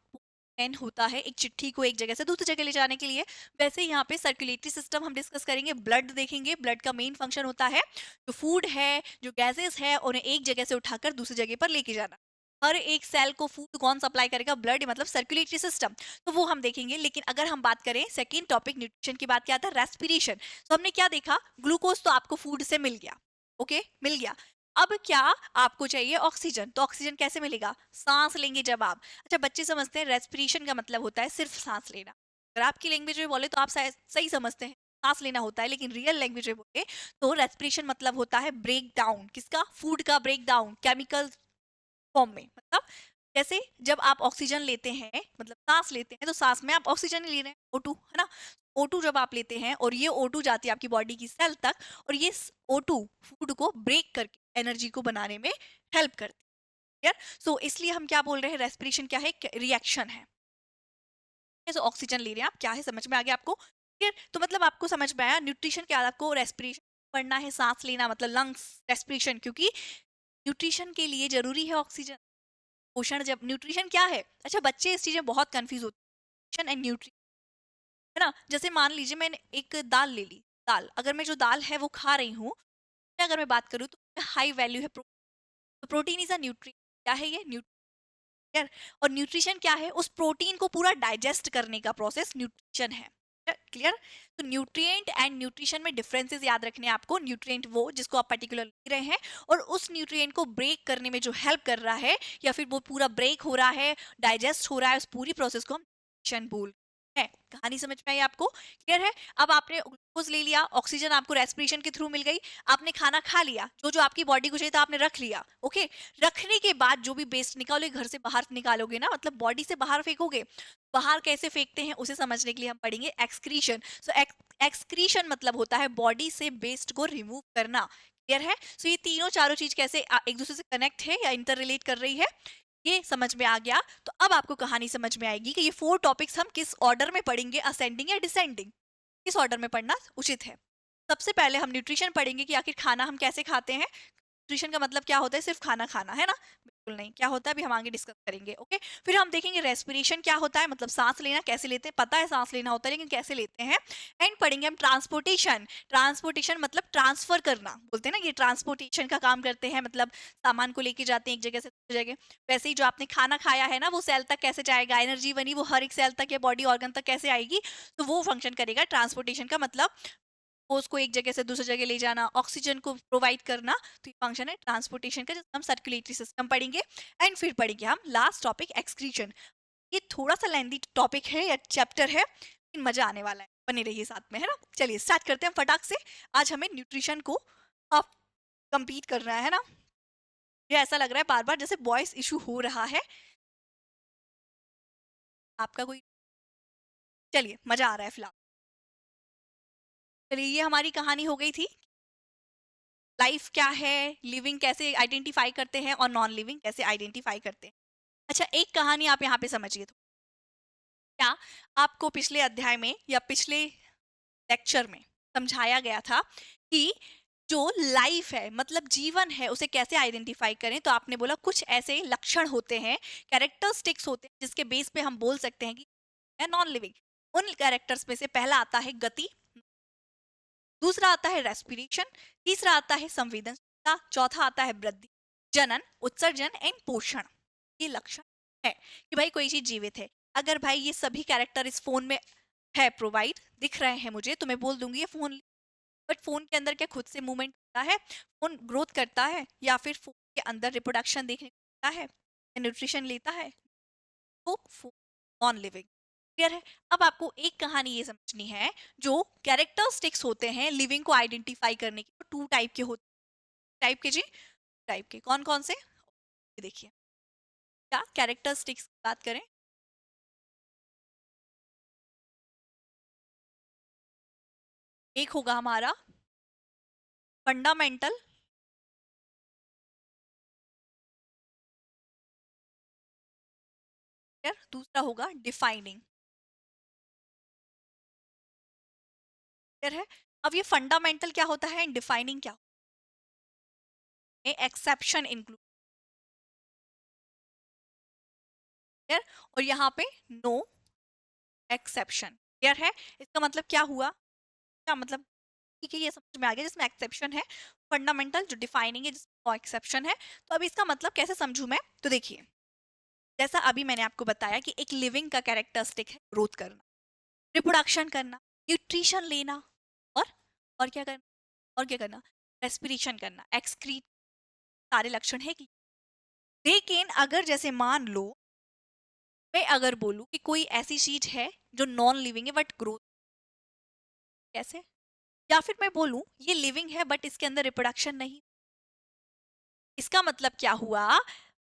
पेन होता है एक चिट्ठी को एक जगह से दूसरी जगह ले जाने के लिए, वैसे यहाँ पे सर्कुलेटरी सिस्टम हम डिस्कस करेंगे, ब्लड देखेंगे, ब्लड का मेन फंक्शन होता है जो फूड है, जो गैसेस है, उन्हें एक जगह से उठाकर दूसरी जगह पर लेके जाना। हर एक सेल को फूड कौन सप्लाई करेगा, ब्लड, मतलब सर्कुलेटरी सिस्टम, तो वो हम देखेंगे। लेकिन अगर हम बात करें सेकेंड टॉपिक न्यूट्रिशन की बात, क्या आता है, रेस्पिरेशन। तो हमने क्या देखा, ग्लूकोज तो आपको फूड से मिल गया, ओके, मिल गया। अब क्या आपको चाहिए, ऑक्सीजन, तो ऑक्सीजन कैसे मिलेगा, सांस लेंगे जब आप। अच्छा, बच्चे समझते हैं रेस्पिरेशन का मतलब होता है सिर्फ सांस लेना, अगर आपकी लैंग्वेज में बोले तो आप सही समझते हैं, सांस लेना होता है, लेकिन रियल लैंग्वेज में बोले तो रेस्पिरेशन मतलब होता है ब्रेक डाउन, किसका, फूड का ब्रेक डाउन केमिकल फॉर्म में। मतलब जैसे जब आप ऑक्सीजन लेते हैं, मतलब सांस लेते हैं, तो सांस में आप ऑक्सीजन ही ले रहे हैं, O2 है ना, O2 जब आप लेते हैं और ये O2 जाती है आपकी बॉडी की सेल तक, और ये O2 फूड को ब्रेक करके एनर्जी को बनाने में हेल्प करती है। सो इसलिए हम क्या बोल रहे हैं, रेस्पिरेशन क्या है, रिएक्शन है। सो ऑक्सीजन ले रहे हैं आप, क्या है समझ में आ गया आपको, क्लियर। तो मतलब आपको समझ में आया न्यूट्रिशन क्या, आपको रेस्पिरेशन पढ़ना है, सांस लेना मतलब लंग्स, रेस्पिरेशन, क्योंकि न्यूट्रिशन के लिए जरूरी है ऑक्सीजन, पोषण। जब न्यूट्रिशन क्या है, अच्छा बच्चे इस चीजें बहुत कंफ्यूज होते हैं, न्यूट्रिशन एंड न्यूट्री, है ना। जैसे मान लीजिए मैंने एक दाल ले ली, दाल, अगर मैं जो दाल है वो खा रही हूँ, अगर मैं बात करूँ तो हाई वैल्यू है प्रोटीन, तो प्रोटीन इज अ न्यूट्री, क्या है ये, न्यूट्रियर। और न्यूट्रिशन क्या है, उस प्रोटीन को पूरा डाइजेस्ट करने का प्रोसेस न्यूट्रिशन है। क्लियर, तो न्यूट्रिएंट एंड न्यूट्रिशन में डिफरेंसेस याद रखने हैं आपको। न्यूट्रिएंट वो जिसको आप पर्टिकुलर ले रहे हैं, और उस न्यूट्रिएंट को ब्रेक करने में जो हेल्प कर रहा है, या फिर वो पूरा ब्रेक हो रहा है, डाइजेस्ट हो रहा है, उस पूरी प्रोसेस को हम न्यूट्रिशन बोल है। कहानी समझ में आई आपको, क्लियर है। अब आपने ग्लूकोज ले लिया, ऑक्सीजन आपको रेस्पिरेशन के थ्रू मिल गई, आपने खाना खा लिया, जो जो आपकी बॉडी को चाहिए था आपने रख लिया, ओके। रखने के बाद जो भी वेस्ट निकालोगे, घर से बाहर निकालोगे ना, मतलब बॉडी से बाहर फेंकोगे, बाहर कैसे फेंकते हैं उसे समझने के लिए हम पढ़ेंगे एक्सक्रीशन। सो एक्सक्रीशन मतलब होता है बॉडी से वेस्ट को रिमूव करना, क्लियर है? सो ये तीनों चारों चीज कैसे एक दूसरे से कनेक्ट है या इंटर रिलेट कर रही है, ये समझ में आ गया। तो अब आपको कहानी समझ में आएगी कि ये 4 टॉपिक्स हम किस ऑर्डर में पढ़ेंगे, असेंडिंग या डिसेंडिंग, किस ऑर्डर में पढ़ना उचित है। सबसे पहले हम न्यूट्रिशन पढ़ेंगे कि आखिर खाना हम कैसे खाते हैं। न्यूट्रिशन का मतलब क्या होता है, सिर्फ खाना खाना है ना, बिल्कुल नहीं, क्या होता है अभी हम आगे डिस्कस करेंगे। ओके, फिर हम देखेंगे रेस्पिरेशन क्या होता है, मतलब सांस लेना कैसे लेते हैं, पता है सांस लेना होता है लेकिन कैसे लेते हैं। एंड पढ़ेंगे हम ट्रांसपोर्टेशन। ट्रांसपोर्टेशन मतलब ट्रांसफर करना, बोलते हैं ना, ये ट्रांसपोर्टेशन का काम करते हैं, मतलब सामान को लेके जाते हैं एक जगह से दूसरी जगह। वैसे ही जो आपने खाना खाया है ना, वो सेल तक कैसे जाएगा, एनर्जी बनी वो हर एक सेल तक या बॉडी ऑर्गन तक कैसे आएगी, तो वो फंक्शन करेगा ट्रांसपोर्टेशन का मतलब, उसको एक जगह से दूसरी जगह ले जाना, ऑक्सीजन को प्रोवाइड करना। तो ये फंक्शन है ट्रांसपोर्टेशन का, जिसमें हम सर्कुलेटरी सिस्टम पढ़ेंगे। एंड फिर पढ़ेंगे हम लास्ट टॉपिक एक्सक्रीशन। ये थोड़ा सा लेंदी टॉपिक है या चैप्टर है, लेकिन मजा आने वाला है, बने रहिए साथ में, है ना। चलिए स्टार्ट करते हैं फटाक से। आज हमें न्यूट्रिशन को अब कंप्लीट करना है ना। ये ऐसा लग रहा है बार बार जैसे वॉइस इशू हो रहा है आपका कोई। चलिए मजा आ रहा है फिलहाल। चलिए ये हमारी कहानी हो गई थी, लाइफ क्या है, लिविंग कैसे आइडेंटिफाई करते हैं और नॉन लिविंग कैसे आइडेंटिफाई करते हैं। अच्छा, एक कहानी आप यहाँ पे समझिए। तो क्या आपको पिछले अध्याय में या पिछले लेक्चर में समझाया गया था कि जो लाइफ है मतलब जीवन है उसे कैसे आइडेंटिफाई करें, तो आपने बोला कुछ ऐसे लक्षण होते हैं, कैरेक्टरिस्टिक्स होते हैं जिसके बेस पे हम बोल सकते हैं कि है नॉन लिविंग। उन कैरेक्टर्स में से पहला आता है गति, दूसरा आता है रेस्पिरेशन, तीसरा आता है संवेदनशीलता, चौथा आता है वृद्धि, जनन, उत्सर्जन एंड पोषण। ये लक्षण है कि भाई कोई चीज जीवित है। अगर भाई ये सभी कैरेक्टर इस फोन में है प्रोवाइड दिख रहे हैं मुझे, तो मैं बोल दूंगी ये फोन। बट फोन के अंदर क्या खुद से मूवमेंट होता है, फोन ग्रोथ करता है, या फिर फोन के अंदर रिप्रोडक्शन देखने को मिलता है, न्यूट्रिशन लेता है, तो फोन नॉन लिविंग। क्लियर है? अब आपको एक कहानी ये समझनी है, जो कैरेक्टरिस्टिक्स होते हैं लिविंग को आइडेंटिफाई करने के, टू टाइप के होते हैं। टाइप के जी, टाइप के कौन कौन से, ये देखिए। क्या कैरेक्टरिस्टिक्स की बात करें, एक होगा हमारा फंडामेंटल, दूसरा होगा डिफाइनिंग। क्लियर है? अब ये फंडामेंटल क्या होता है, डिफाइनिंग क्या होता है, एक्सेप्शन इंक्लूड, और यहाँ पे नो एक्सेप्शन। क्लियर है? इसका मतलब क्या हुआ, क्या मतलब, ठीक है ये समझ में आ गया, जिसमें एक्सेप्शन है फंडामेंटल, जो डिफाइनिंग है जिसमें एक्सेप्शन है। तो अभी इसका मतलब कैसे समझू मैं, तो देखिए, जैसा अभी मैंने आपको बताया कि एक लिविंग का कैरेक्टरिस्टिक है ग्रोथ करना, रिप्रोडक्शन करना, न्यूट्रिशन लेना, और और क्या करना, और क्या करना, रेस्पिरेशन करना, एक्सक्रीट, सारे लक्षण है। लेकिन अगर जैसे मान लो मैं अगर बोलूं कि कोई ऐसी चीज है जो नॉन लिविंग है बट ग्रोथ, कैसे, या फिर मैं बोलूं ये लिविंग है बट इसके अंदर रिप्रोडक्शन नहीं, इसका मतलब क्या हुआ,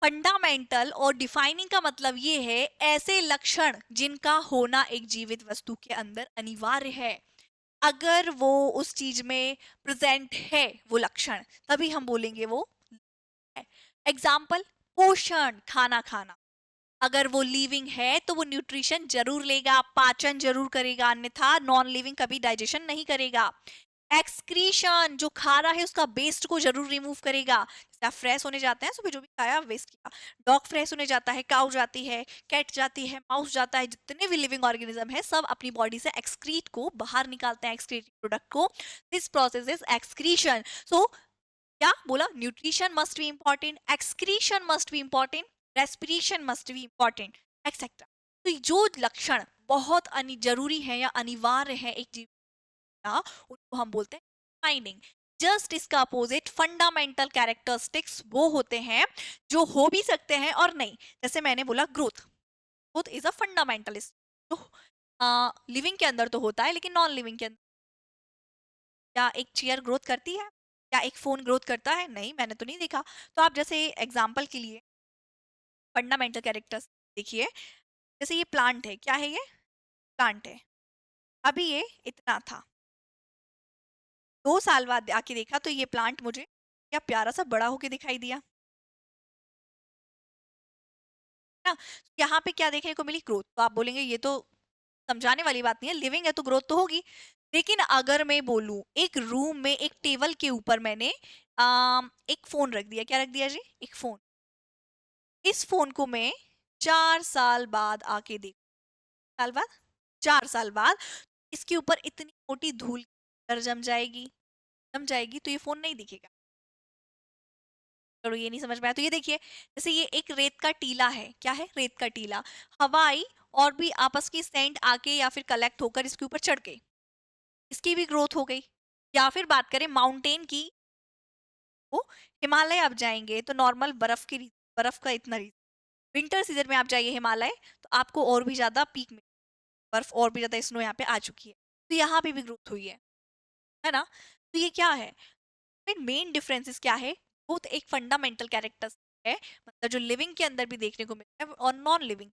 फंडामेंटल और डिफाइनिंग का मतलब ये है ऐसे लक्षण जिनका होना एक जीवित वस्तु के अंदर अनिवार्य है। अगर वो उस चीज में प्रेजेंट है वो लक्षण, तभी हम बोलेंगे वो है। एग्जाम्पल, पोषण, खाना खाना, अगर वो लिविंग है तो वो न्यूट्रिशन जरूर लेगा, पाचन जरूर करेगा, अन्यथा नॉन लिविंग कभी डाइजेशन नहीं करेगा। एक्सक्रीशन, जो खा रहा है उसका वेस्ट को जरूर रिमूव करेगा, जैसे आप फ्रेश होने जाते हैं सुबह जो भी खाया वेस्ट किया, डॉग फ्रेश होने जाता है, काउ जाती है, कैट जाती है, माउस जाता है, जितने भी लिविंग ऑर्गेनिज्म है सब अपनी बॉडी से एक्सक्रीट को बाहर निकालते हैं, एक्सक्रीट प्रोडक्ट को। This process is excretion. So क्या बोला, nutrition must be important, excretion must be important, respiration must be important, etcetera. तो जो लक्षण बहुत जरूरी है या अनिवार्य है एक जीव का, उनको हम बोलते हैं डिफाइनिंग। जस्ट इसका अपोजिट फंडामेंटल कैरेक्टरिस्टिक्स वो होते हैं जो हो भी सकते हैं और नहीं। जैसे मैंने बोला growth, growth is a fundamentalist, जो लिविंग के अंदर तो होता है लेकिन नॉन लिविंग के अंदर, क्या एक चेयर ग्रोथ करती है, क्या एक फोन ग्रोथ करता है, नहीं मैंने तो नहीं देखा। तो आप जैसे एग्जाम्पल के लिए फंडामेंटल कैरेक्टर्स देखिए, जैसे ये प्लांट है, क्या है, ये प्लांट है, अभी ये इतना था, 2 साल बाद आके देखा तो ये प्लांट मुझे क्या प्यारा सा बड़ा होके दिखाई दिया ना। यहाँ पे क्या देखने को मिली, ग्रोथ। तो आप बोलेंगे ये तो समझाने वाली बात नहीं है, लिविंग है तो ग्रोथ तो होगी। लेकिन अगर मैं बोलूं एक रूम में एक टेबल के ऊपर मैंने एक फोन रख दिया, क्या रख दिया जी, एक फोन। इस फोन को मैं 4 साल बाद आके देखूं, साल बाद, 4 साल बाद इसके ऊपर इतनी मोटी धूल जम जाएगी, जम जाएगी, तो ये फोन नहीं दिखेगा। चलो ये नहीं समझ में आया तो ये देखिए, जैसे ये एक रेत का टीला है, क्या है, रेत का टीला। हवा आई और भी आपस की सेंट आके या फिर कलेक्ट होकर इसके ऊपर चढ़ गई, इसकी भी ग्रोथ हो गई। या फिर बात करें माउंटेन की, वो हिमालय आप जाएंगे तो नॉर्मल बर्फ की बर्फ का इतना विंटर सीजन में आप जाइए हिमालय तो आपको और भी ज्यादा पीक में बर्फ और भी ज्यादा स्नो यहाँ पे आ चुकी है, तो यहाँ पे भी ग्रोथ हुई है ना। तो ये क्या है, मेन डिफरेंसेस क्या है, बोथ एक फंडामेंटल कैरेक्टर्स है, मतलब जो लिविंग के अंदर भी देखने को मिलता है और नॉन लिविंग।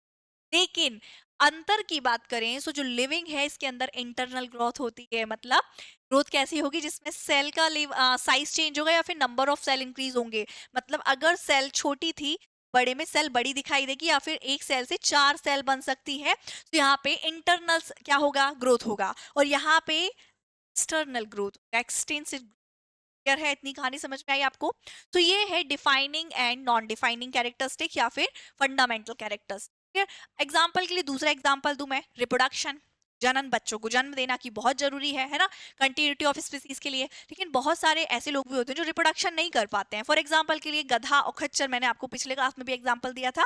लेकिन अंतर की बात करें तो जो लिविंग है इसके अंदर इंटरनल ग्रोथ होती है, मतलब ग्रोथ कैसी होगी जिसमें सेल का साइज चेंज होगा या फिर नंबर ऑफ सेल इंक्रीज होंगे। मतलब अगर सेल छोटी थी, बड़े में सेल बड़ी दिखाई देगी, या फिर एक सेल से 4 सेल बन सकती है, तो यहाँ पे इंटरनल क्या होगा, ग्रोथ होगा। और यहाँ पे एक्सटर्नल ग्रोथ, एक्सटेंसिव। क्लियर है, इतनी कहानी समझ में आई आपको। तो ये है defining and non defining characteristic या फिर फंडामेंटल कैरेक्टर्स। एग्जाम्पल के लिए दूसरा एग्जाम्पल दूं मैं, रिप्रोडक्शन, जनन, बच्चों को जन्म देना की बहुत जरूरी है ना, कंटिन्यूटी ऑफ स्पीसीज के लिए। लेकिन बहुत सारे ऐसे लोग भी होते हैं जो रिप्रोडक्शन नहीं कर पाते हैं। फॉर एग्जाम्पल के लिए गधा और खच्चर, मैंने आपको पिछले क्लास में भी एग्जाम्पल दिया था।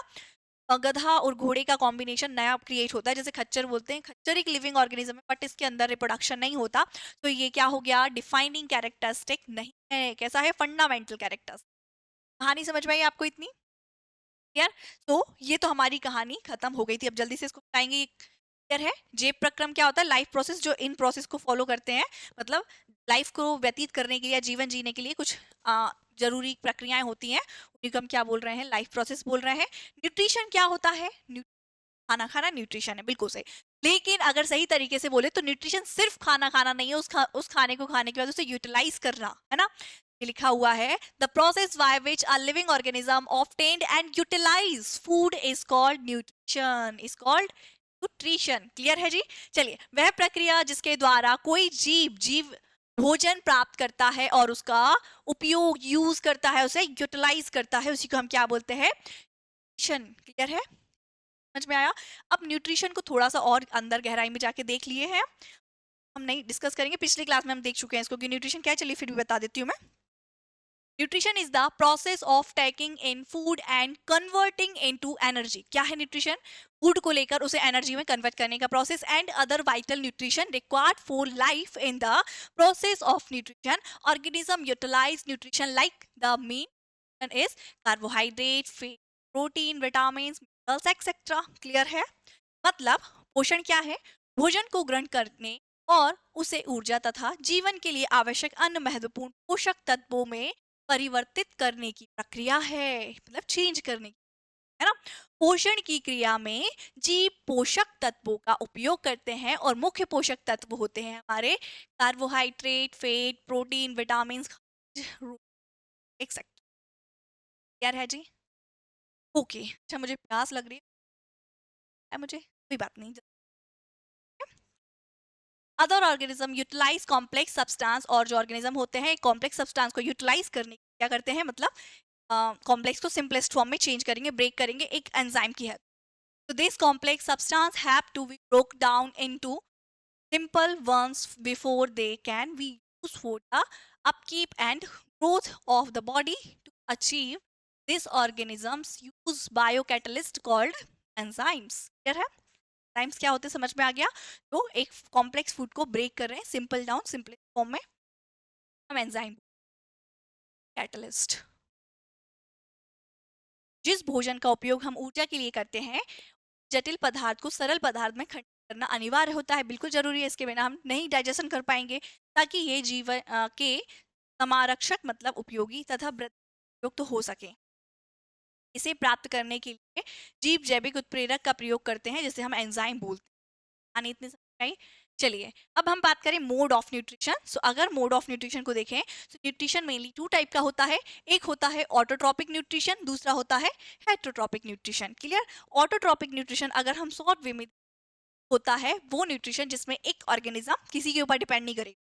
गधा और घोड़े का कॉम्बिनेशन नया क्रिएट होता है, जैसे खच्चर बोलते हैं, खच्चर एक लिविंग ऑर्गेनिज्म है बट इसके अंदर रिप्रोडक्शन नहीं होता। तो ये क्या हो गया, डिफाइनिंग कैरेक्टरिस्टिक नहीं है, कैसा है, फंडामेंटल कैरेक्टर्स। कहानी समझ में आई आपको इतनी, यार। तो ये तो हमारी कहानी खत्म हो गई थी, अब जल्दी से इसको बताएंगे। क्लियर है, जेब प्रक्रम क्या होता है, लाइफ प्रोसेस, जो इन प्रोसेस को फॉलो करते हैं, मतलब लाइफ को व्यतीत करने के लिए, जीवन जीने के लिए कुछ जरूरी प्रक्रियाएं होती हैं, उन्हीं को हम क्या बोल रहे हैं, लाइफ प्रोसेस बोल रहे हैं। न्यूट्रिशन क्या होता है, खाना खाना न्यूट्रिशन है, बिल्कुल सही। लेकिन अगर सही तरीके से बोले तो न्यूट्रिशन सिर्फ खाना खाना नहीं है, उस खाने को खाने के बाद उसे यूटिलाइज करना है ना। ये लिखा हुआ है, the process by which a living organism obtained and utilise food is called nutrition, is called nutrition. Clear है जी। चलिए, वह प्रक्रिया जिसके द्वारा कोई जीव जीव भोजन प्राप्त करता है और उसका उपयोग, यूज करता है, उसे यूटिलाइज करता है, उसी को हम क्या बोलते हैं, न्यूट्रिशन। क्लियर है, समझ में आया। अब न्यूट्रिशन को थोड़ा सा और अंदर गहराई में जाके देख लिए हैं, हम नहीं डिस्कस करेंगे, पिछली क्लास में हम देख चुके हैं इसको कि न्यूट्रिशन क्या है। चलिए फिर भी बता देती हूँ मैं। Nutrition is the process of taking in food and converting into energy. क्या है न्यूट्रिशन, फूड को लेकर उसे एनर्जी में कन्वर्ट करने का process, and other vital nutrition required for life. In the process of nutrition organism utilise nutrition like the mean is carbohydrate, fat, protein, vitamin, minerals etcetera. Clear है, मतलब पोषण क्या है, भोजन को ग्रहण करने और उसे ऊर्जा तथा जीवन के लिए आवश्यक अन्य महत्वपूर्ण पोषक तत्वों में परिवर्तित करने की प्रक्रिया है, मतलब चेंज करने की, है ना। पोषण की क्रिया में जीव पोषक तत्वों का उपयोग करते हैं और मुख्य पोषक तत्व होते हैं हमारे carbohydrate, fat, protein, vitamin etcetera. यार है जी, ओके। अच्छा मुझे प्यास लग रही है, मुझे कोई बात नहीं। Other organism utilize complex substance, और जो ऑर्गेनिज्म होते हैं कॉम्प्लेक्स सब्सटेंस को यूटिलाइज करने क्या करते हैं, मतलब कॉम्प्लेक्स को सिंपलेस्ट फॉर्म में चेंज करेंगे, ब्रेक करेंगे एक एंजाइम की help. So this complex substance have to be broke down into simple ones before they can be used for the upkeep and growth of the body. To achieve this, organisms use biocatalyst called enzymes. Clear है, enzymes क्या होते हैं समझ में आ गया। तो एक complex food को ब्रेक कर रहे हैं सिंपल डाउन, सिंपल फॉर्म में, हम एंजाइम कैटलिस्ट। जिस भोजन का उपयोग हम ऊर्जा के लिए करते हैं, जटिल पदार्थ को सरल पदार्थ में खंडित करना अनिवार्य होता है, बिल्कुल जरूरी है, इसके बिना हम नहीं डाइजेशन कर पाएंगे, ताकि ये जीवन के समारक्षक मतलब उपयोगी तथा युक्त हो सके। इसे प्राप्त करने के लिए जीव जैविक उत्प्रेरक का प्रयोग करते हैं, जिसे हम एंजाइम बोलते हैं। इतने समझ आई। चलिए अब हम बात करें मोड ऑफ न्यूट्रिशन। सो अगर मोड ऑफ न्यूट्रिशन को देखें तो न्यूट्रिशन मेनली 2 टाइप का होता है। एक होता है ऑटोट्रॉपिक न्यूट्रिशन, दूसरा होता है heterotrophic nutrition. Clear? Autotrophic nutrition अगर हम शॉर्ट वे में होता है वो न्यूट्रिशन जिसमें एक ऑर्गेनिज्म किसी के ऊपर डिपेंड नहीं करेगा,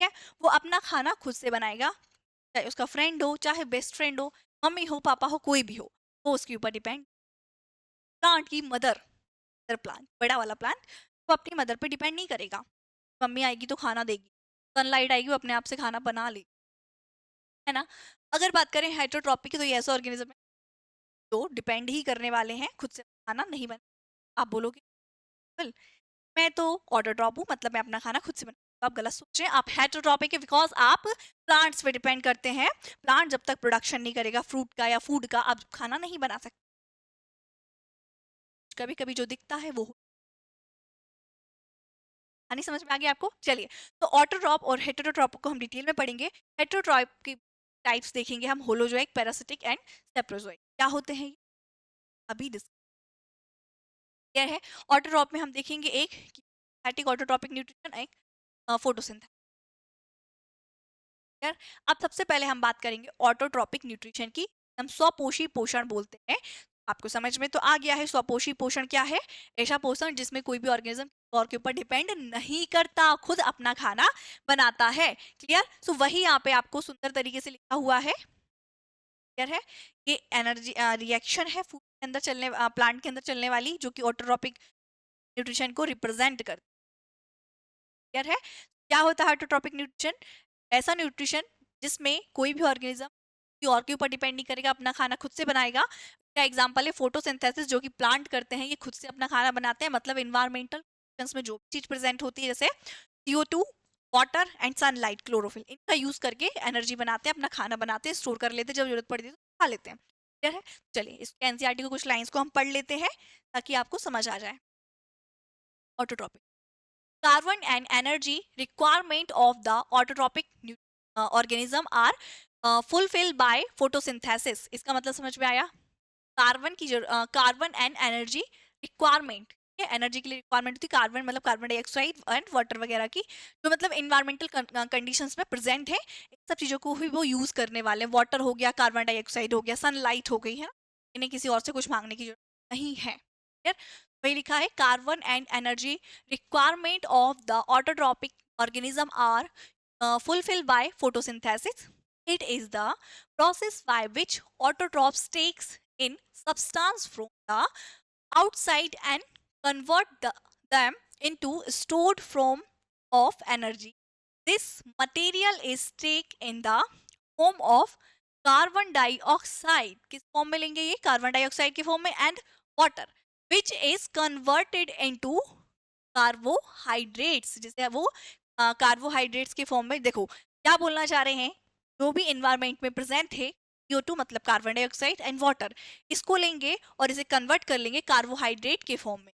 ठीक है? वो अपना खाना खुद से बनाएगा, चाहे उसका फ्रेंड हो, चाहे बेस्ट फ्रेंड हो, मम्मी हो, पापा हो, कोई भी हो, वो उसके ऊपर डिपेंड। प्लांट की मदर, प्लांट बड़ा वाला प्लांट, वो अपनी मदर पे डिपेंड नहीं करेगा। मम्मी आएगी तो खाना देगी, सनलाइट आएगी वो अपने आप से खाना बना लेगी, है ना? अगर बात करें हेटरोट्रॉपिक की तो ये ऐसा ऑर्गेनिज्म है जो डिपेंड ही करने वाले हैं, खुद से खाना नहीं बना। आप बोलोगे "बिल, मैं तो ऑटोट्रॉप हूँ, मतलब मैं अपना खाना खुद से बना", तो आप गलत सोच रहे हैं। आप हेटरोट्रॉपिक है बिकॉज आप प्लांट्स पे डिपेंड करते हैं। प्लांट जब तक प्रोडक्शन नहीं करेगा फ्रूट का या फूड का, आप खाना नहीं बना सकते। कभी कभी जो दिखता है वो नहीं समझ में आ गया आपको? चलिए, तो ऑटोट्रॉप और हेटेरोट्रॉप को हम डिटेल में पढ़ेंगे। हेटेरोट्रॉप की टाइप्स देखेंगे हम, होलोजोइक, पैरासिटिक एंड सेप्रोजोइक। क्या होते हैं ये? अभी क्लियर है? ऑटोट्रॉप में हम देखेंगे एक सिंथेटिक ऑटोट्रॉपिक न्यूट्रिशन, एक फोटोसिंथेसिस। क्लियर? अब सबसे पहले हम बात करेंगे ऑटोट्रॉपिक न्यूट्रिशन की। हम स्वपोषी पोषण बोलते हैं। आपको समझ में तो आ गया है स्वपोषी पोषण क्या है? ऐसा पोषण जिसमें कोई भी ऑर्गेनिज्म और के ऊपर डिपेंड नहीं करता, खुद अपना खाना बनाता है। क्लियर? सो वही यहाँ पे आपको सुंदर तरीके से लिखा हुआ है। क्लियर है? ये एनर्जी रिएक्शन है फूड के अंदर चलने, प्लांट के अंदर चलने वाली, जो कि ऑटोट्रॉपिक न्यूट्रिशन को रिप्रेजेंट कर। क्लियर है? क्या होता है ऑटोट्रॉपिक न्यूट्रिशन? ऐसा न्यूट्रिशन जिसमें कोई भी ऑर्गेनिज्म और के ऊपर डिपेंड नहीं करेगा, अपना खाना खुद से बनाएगा। का एग्जांपल है फोटोसिंथेसिस, जो कि प्लांट करते हैं, ये खुद से अपना खाना बनाते हैं। मतलब इन्वायरमेंटल में जो भी चीज प्रेजेंट होती है, जैसे CO2, water and sunlight, chlorophyll, इनका यूज करके एनर्जी बनाते हैं, अपना खाना बनाते हैं, स्टोर कर लेते हैं, जब जरूरत पड़ती है तो खा लेते हैं। क्लियर है? चलिए, इस एनसीईआरटी को कुछ लाइंस को हम पढ़ लेते हैं ताकि आपको समझ आ जाए। Autotrophic carbon and energy requirement of the autotrophic organism are fulfilled by photosynthesis। इसका मतलब समझ में आया? कार्बन की carbon and energy requirement, energy के लिए रिक्वायरमेंट होती है कार्बन, मतलब कार्बन डाइऑक्साइड एंड वाटर वगैरह की, जो मतलब इन्वायरमेंटल कंडीशंस में प्रेजेंट है। इन सब चीजों को भी वो यूज करने वाले हैं। वाटर हो गया, कार्बन डाइऑक्साइड हो गया, सनलाइट हो गई, है ना? इन्हें किसी और से कुछ मांगने की जरूरत नहीं है। वही लिखा है, carbon and energy requirement of the autotrophic organism are fulfilled by photosynthesis. It is the process by which autotrophs takes in substance from the outside and convert them into stored form of energy. This material is taken in the form of carbon dioxide. किस form में लेंगे ये? Carbon dioxide के form में, and water which is converted into carbohydrates, जैसे वो carbohydrates के form में। देखो क्या बोलना चाह रहे हैं, जो भी इन्वायरमेंट में प्रेजेंट है, CO2 मतलब कार्बन डाइऑक्साइड एंड वाटर, इसको लेंगे और इसे कन्वर्ट कर लेंगे कार्बोहाइड्रेट के फॉर्म में।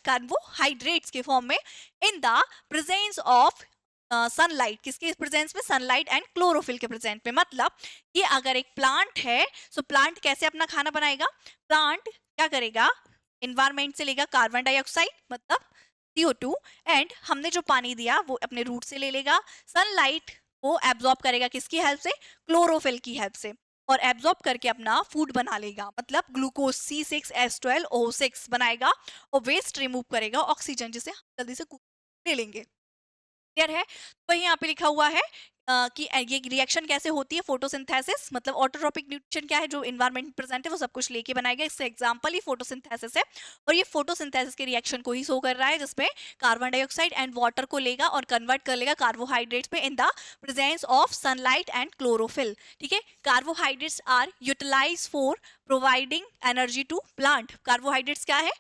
कार्बोहाइड्रेट्स के फॉर्म में, in the presence of sunlight. किसके प्रेजेंस में? सनलाइट एंड क्लोरोफिल के प्रेजेंट में। मतलब ये अगर एक प्लांट है, सो प्लांट कैसे अपना खाना बनाएगा? प्लांट क्या करेगा? इन्वायरमेंट से लेगा कार्बन डाइऑक्साइड मतलब CO2, एंड हमने जो पानी दिया वो अपने रूट से ले लेगा। सनलाइट को एब्जॉर्ब करेगा, किसकी हेल्प से? क्लोरोफिल की हेल्प से, और एब्जॉर्ब करके अपना फूड बना लेगा, मतलब ग्लूकोज C6H12O6 बनाएगा, और वेस्ट रिमूव करेगा, ऑक्सीजन, जिसे हम जल्दी से ले लेंगे। क्लियर है? वही यहाँ पे लिखा हुआ है कि ये रिएक्शन कैसे होती है, फोटोसिंथेसिस। मतलब ऑटोट्रॉपिक न्यूट्रिशन क्या है, जो इन्वायरमेंट प्रेजेंट है वो सब कुछ लेके बनाएगा। इसका एग्जांपल ही फोटोसिंथेसिस है, और ये फोटोसिंथेसिस के रिएक्शन को ही शो कर रहा है, जिसमें कार्बन डाइऑक्साइड एंड वाटर को लेगा और कन्वर्ट कर लेगा कार्बोहाइड्रेट्स में in the presence of sunlight and chlorophyll. ठीक है? Carbohydrates are utilize for providing energy to plant. Carbohydrates क्या है?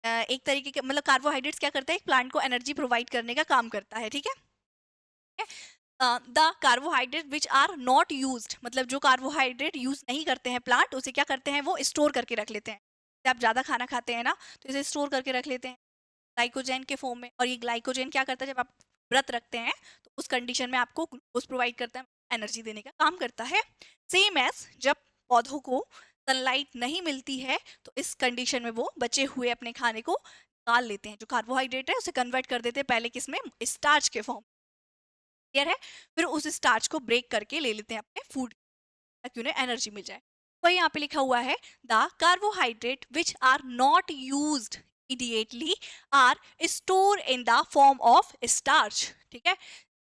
एक तरीके के, मतलब कार्बोहाइड्रेट्स क्या करता है, एक प्लांट को एनर्जी प्रोवाइड करने का काम करता है। ठीक है? The carbohydrate which are not used, मतलब जो कार्बोहाइड्रेट यूज नहीं करते हैं प्लांट, उसे क्या करते हैं, वो स्टोर करके रख लेते हैं। जब आप ज्यादा खाना खाते हैं ना, तो इसे स्टोर करके रख लेते हैं ग्लाइकोजन के फॉर्म में। और ये ग्लाइकोजन क्या करता है, जब आप व्रत रखते हैं तो उस कंडीशन में आपको ग्लूकोज प्रोवाइड करता है, एनर्जी देने का काम करता है। सेम एज जब पौधों को सनलाइट नहीं मिलती है, तो इस कंडीशन में वो बचे हुए अपने खाने को निकाल लेते हैं, जो कार्बोहाइड्रेट है उसे कन्वर्ट कर देते हैं पहले किसमें, स्टार्च के फॉर्म, क्लियर है। फिर उस स्टार्च को ब्रेक करके ले लेते हैं अपने फूड, ताकि उन्हें एनर्जी मिल जाए। वही यहाँ पे लिखा हुआ है, the carbohydrate which are not used immediately are store in the form of starch, ठीक है।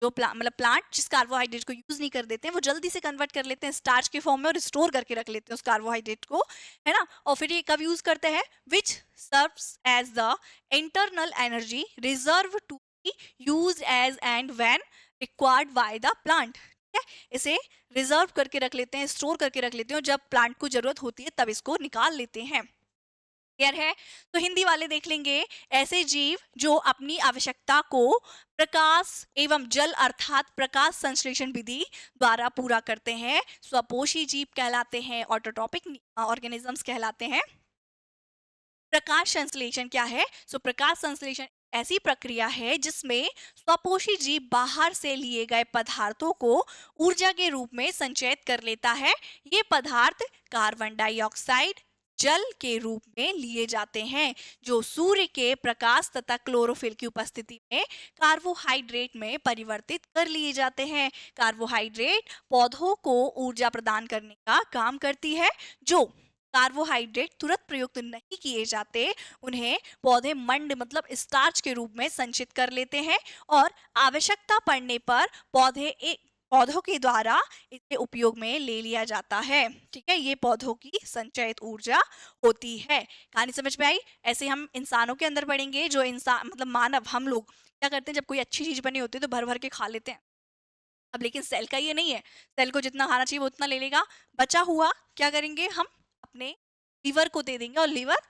जो मतलब प्लांट जिस कार्बोहाइड्रेट को यूज नहीं कर देते हैं वो जल्दी से कन्वर्ट कर लेते हैं स्टार्च के फॉर्म में और स्टोर करके रख लेते हैं उस कार्बोहाइड्रेट को, है ना। और फिर ये कब यूज करते हैं, which serves as the internal energy reserve to be used as and when required by the plant, ठीक है। इसे रिजर्व करके रख लेते हैं, स्टोर करके रख लेते हैं, और जब प्लांट को जरूरत होती है तब इसको निकाल लेते हैं, क्लियर है। तो हिंदी वाले देख लेंगे, ऐसे जीव जो अपनी आवश्यकता को प्रकाश एवं जल अर्थात प्रकाश संश्लेषण विधि द्वारा पूरा करते हैं, स्वपोषी जीव कहलाते हैं, ऑटोट्रॉपिक ऑर्गेनिजम्स कहलाते हैं। प्रकाश संश्लेषण क्या है, सो प्रकाश संश्लेषण ऐसी प्रक्रिया है जिसमें स्वपोषी जीव बाहर से लिए गए पदार्थों को ऊर्जा के रूप में संचयित कर लेता है। ये पदार्थ कार्बन डाइऑक्साइड जल के रूप में लिए जाते हैं, जो सूर्य के प्रकाश तथा क्लोरोफिल की उपस्थिति में कार्बोहाइड्रेट में परिवर्तित कर लिए जाते हैं। कार्बोहाइड्रेट पौधों को ऊर्जा प्रदान करने का काम करती है। जो कार्बोहाइड्रेट तुरंत प्रयुक्त नहीं किए जाते उन्हें पौधे मंड मतलब स्टार्च के रूप में संचित कर लेते हैं, और आवश्यकता पड़ने पर पौधों के द्वारा इसे उपयोग में ले लिया जाता है, ठीक है। ये पौधों की संचयित ऊर्जा होती है। कहानी समझ में आई। ऐसे हम इंसानों के अंदर पढ़ेंगे, जो इंसान मतलब मानव, हम लोग क्या करते हैं, जब कोई अच्छी चीज बनी होती है तो भर भर के खा लेते हैं। अब लेकिन सेल का ये नहीं है, सेल को जितना खाना चाहिए वो उतना ले लेगा, बचा हुआ क्या करेंगे, हम अपने लीवर को दे देंगे और लीवर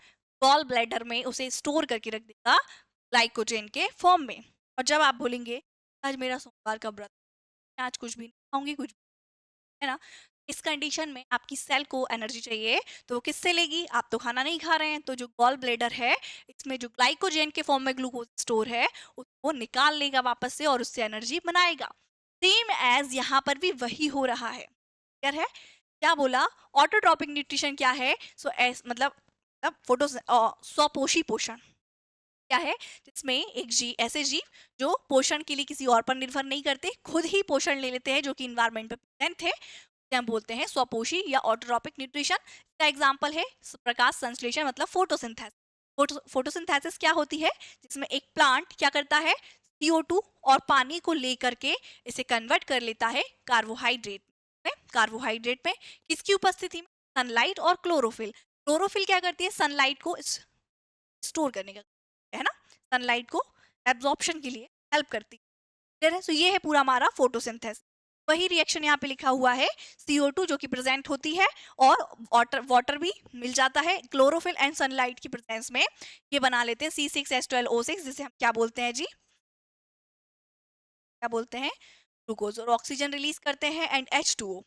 गॉल ब्लैडर में उसे स्टोर करके रख देगा ग्लाइकोजन के फॉर्म में। और जब आप बोलेंगे आज मेरा सोमवार का व्रत, मैं आज कुछ भी नहीं खाऊंगी, कुछ भी, है ना, इस कंडीशन में आपकी सेल को एनर्जी चाहिए, तो वो किससे लेगी, आप तो खाना नहीं खा रहे हैं, तो जो गॉल ब्लैडर है इसमें जो ग्लाइकोजन के फॉर्म में ग्लूकोज स्टोर है उसको निकाल लेगा वापस से और उससे एनर्जी बनाएगा। सेम एज यहाँ पर भी वही हो रहा है, क्लियर है। क्या बोला, ऑटोट्रॉपिक न्यूट्रिशन क्या है, सो मतलब फोटो स्वपोषी पोषण क्या है, जिसमें ऐसे जीव जो पोषण के लिए किसी और पर निर्भर नहीं करते, खुद ही पोषण ले लेते हैं, जो कि इन्वायरमेंट पे प्रेजेंट है, हम बोलते हैं स्वपोषी या ऑटोट्रॉपिक न्यूट्रिशन। का एग्जांपल है प्रकाश संश्लेषण मतलब फोटोसिंथेसिस। फोटोसिंथेसिस क्या होती है, जिसमें एक प्लांट क्या करता है, CO2 और पानी को लेकर के इसे कन्वर्ट कर लेता है कार्बोहाइड्रेट में, किसकी उपस्थिति में, सनलाइट और क्लोरोफिल। क्लोरोफिल क्या करती है, सनलाइट को स्टोर करने का, है ना, सनलाइट को एब्जॉर्प्शन के लिए हेल्प करती है। तो ये है पूरा हमारा फोटोसिंथेसिस। वही रिएक्शन यहाँ पे लिखा हुआ है, CO2 जो कि प्रेजेंट होती है और वाटर भी मिल जाता है क्लोरोफिल एंड सनलाइट की प्रेजेंस में, ये बना लेते हैं C6H12O6, जिसे हम क्या बोलते हैं जी, क्या बोलते हैं, ग्लूकोज, और ऑक्सीजन रिलीज करते हैं एंड H2O,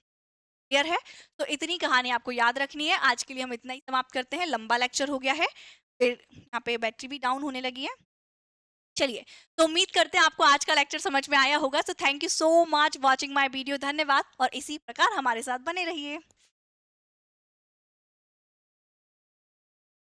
क्लियर है। तो इतनी कहानी आपको याद रखनी है। आज के लिए हम इतना ही समाप्त करते हैं, लंबा लेक्चर हो गया है, फिर यहाँ पे बैटरी भी डाउन होने लगी है। चलिए, तो उम्मीद करते हैं आपको आज का लेक्चर समझ में आया होगा। So thank you so much watching my video, धन्यवाद, और इसी प्रकार हमारे साथ बने रहिए।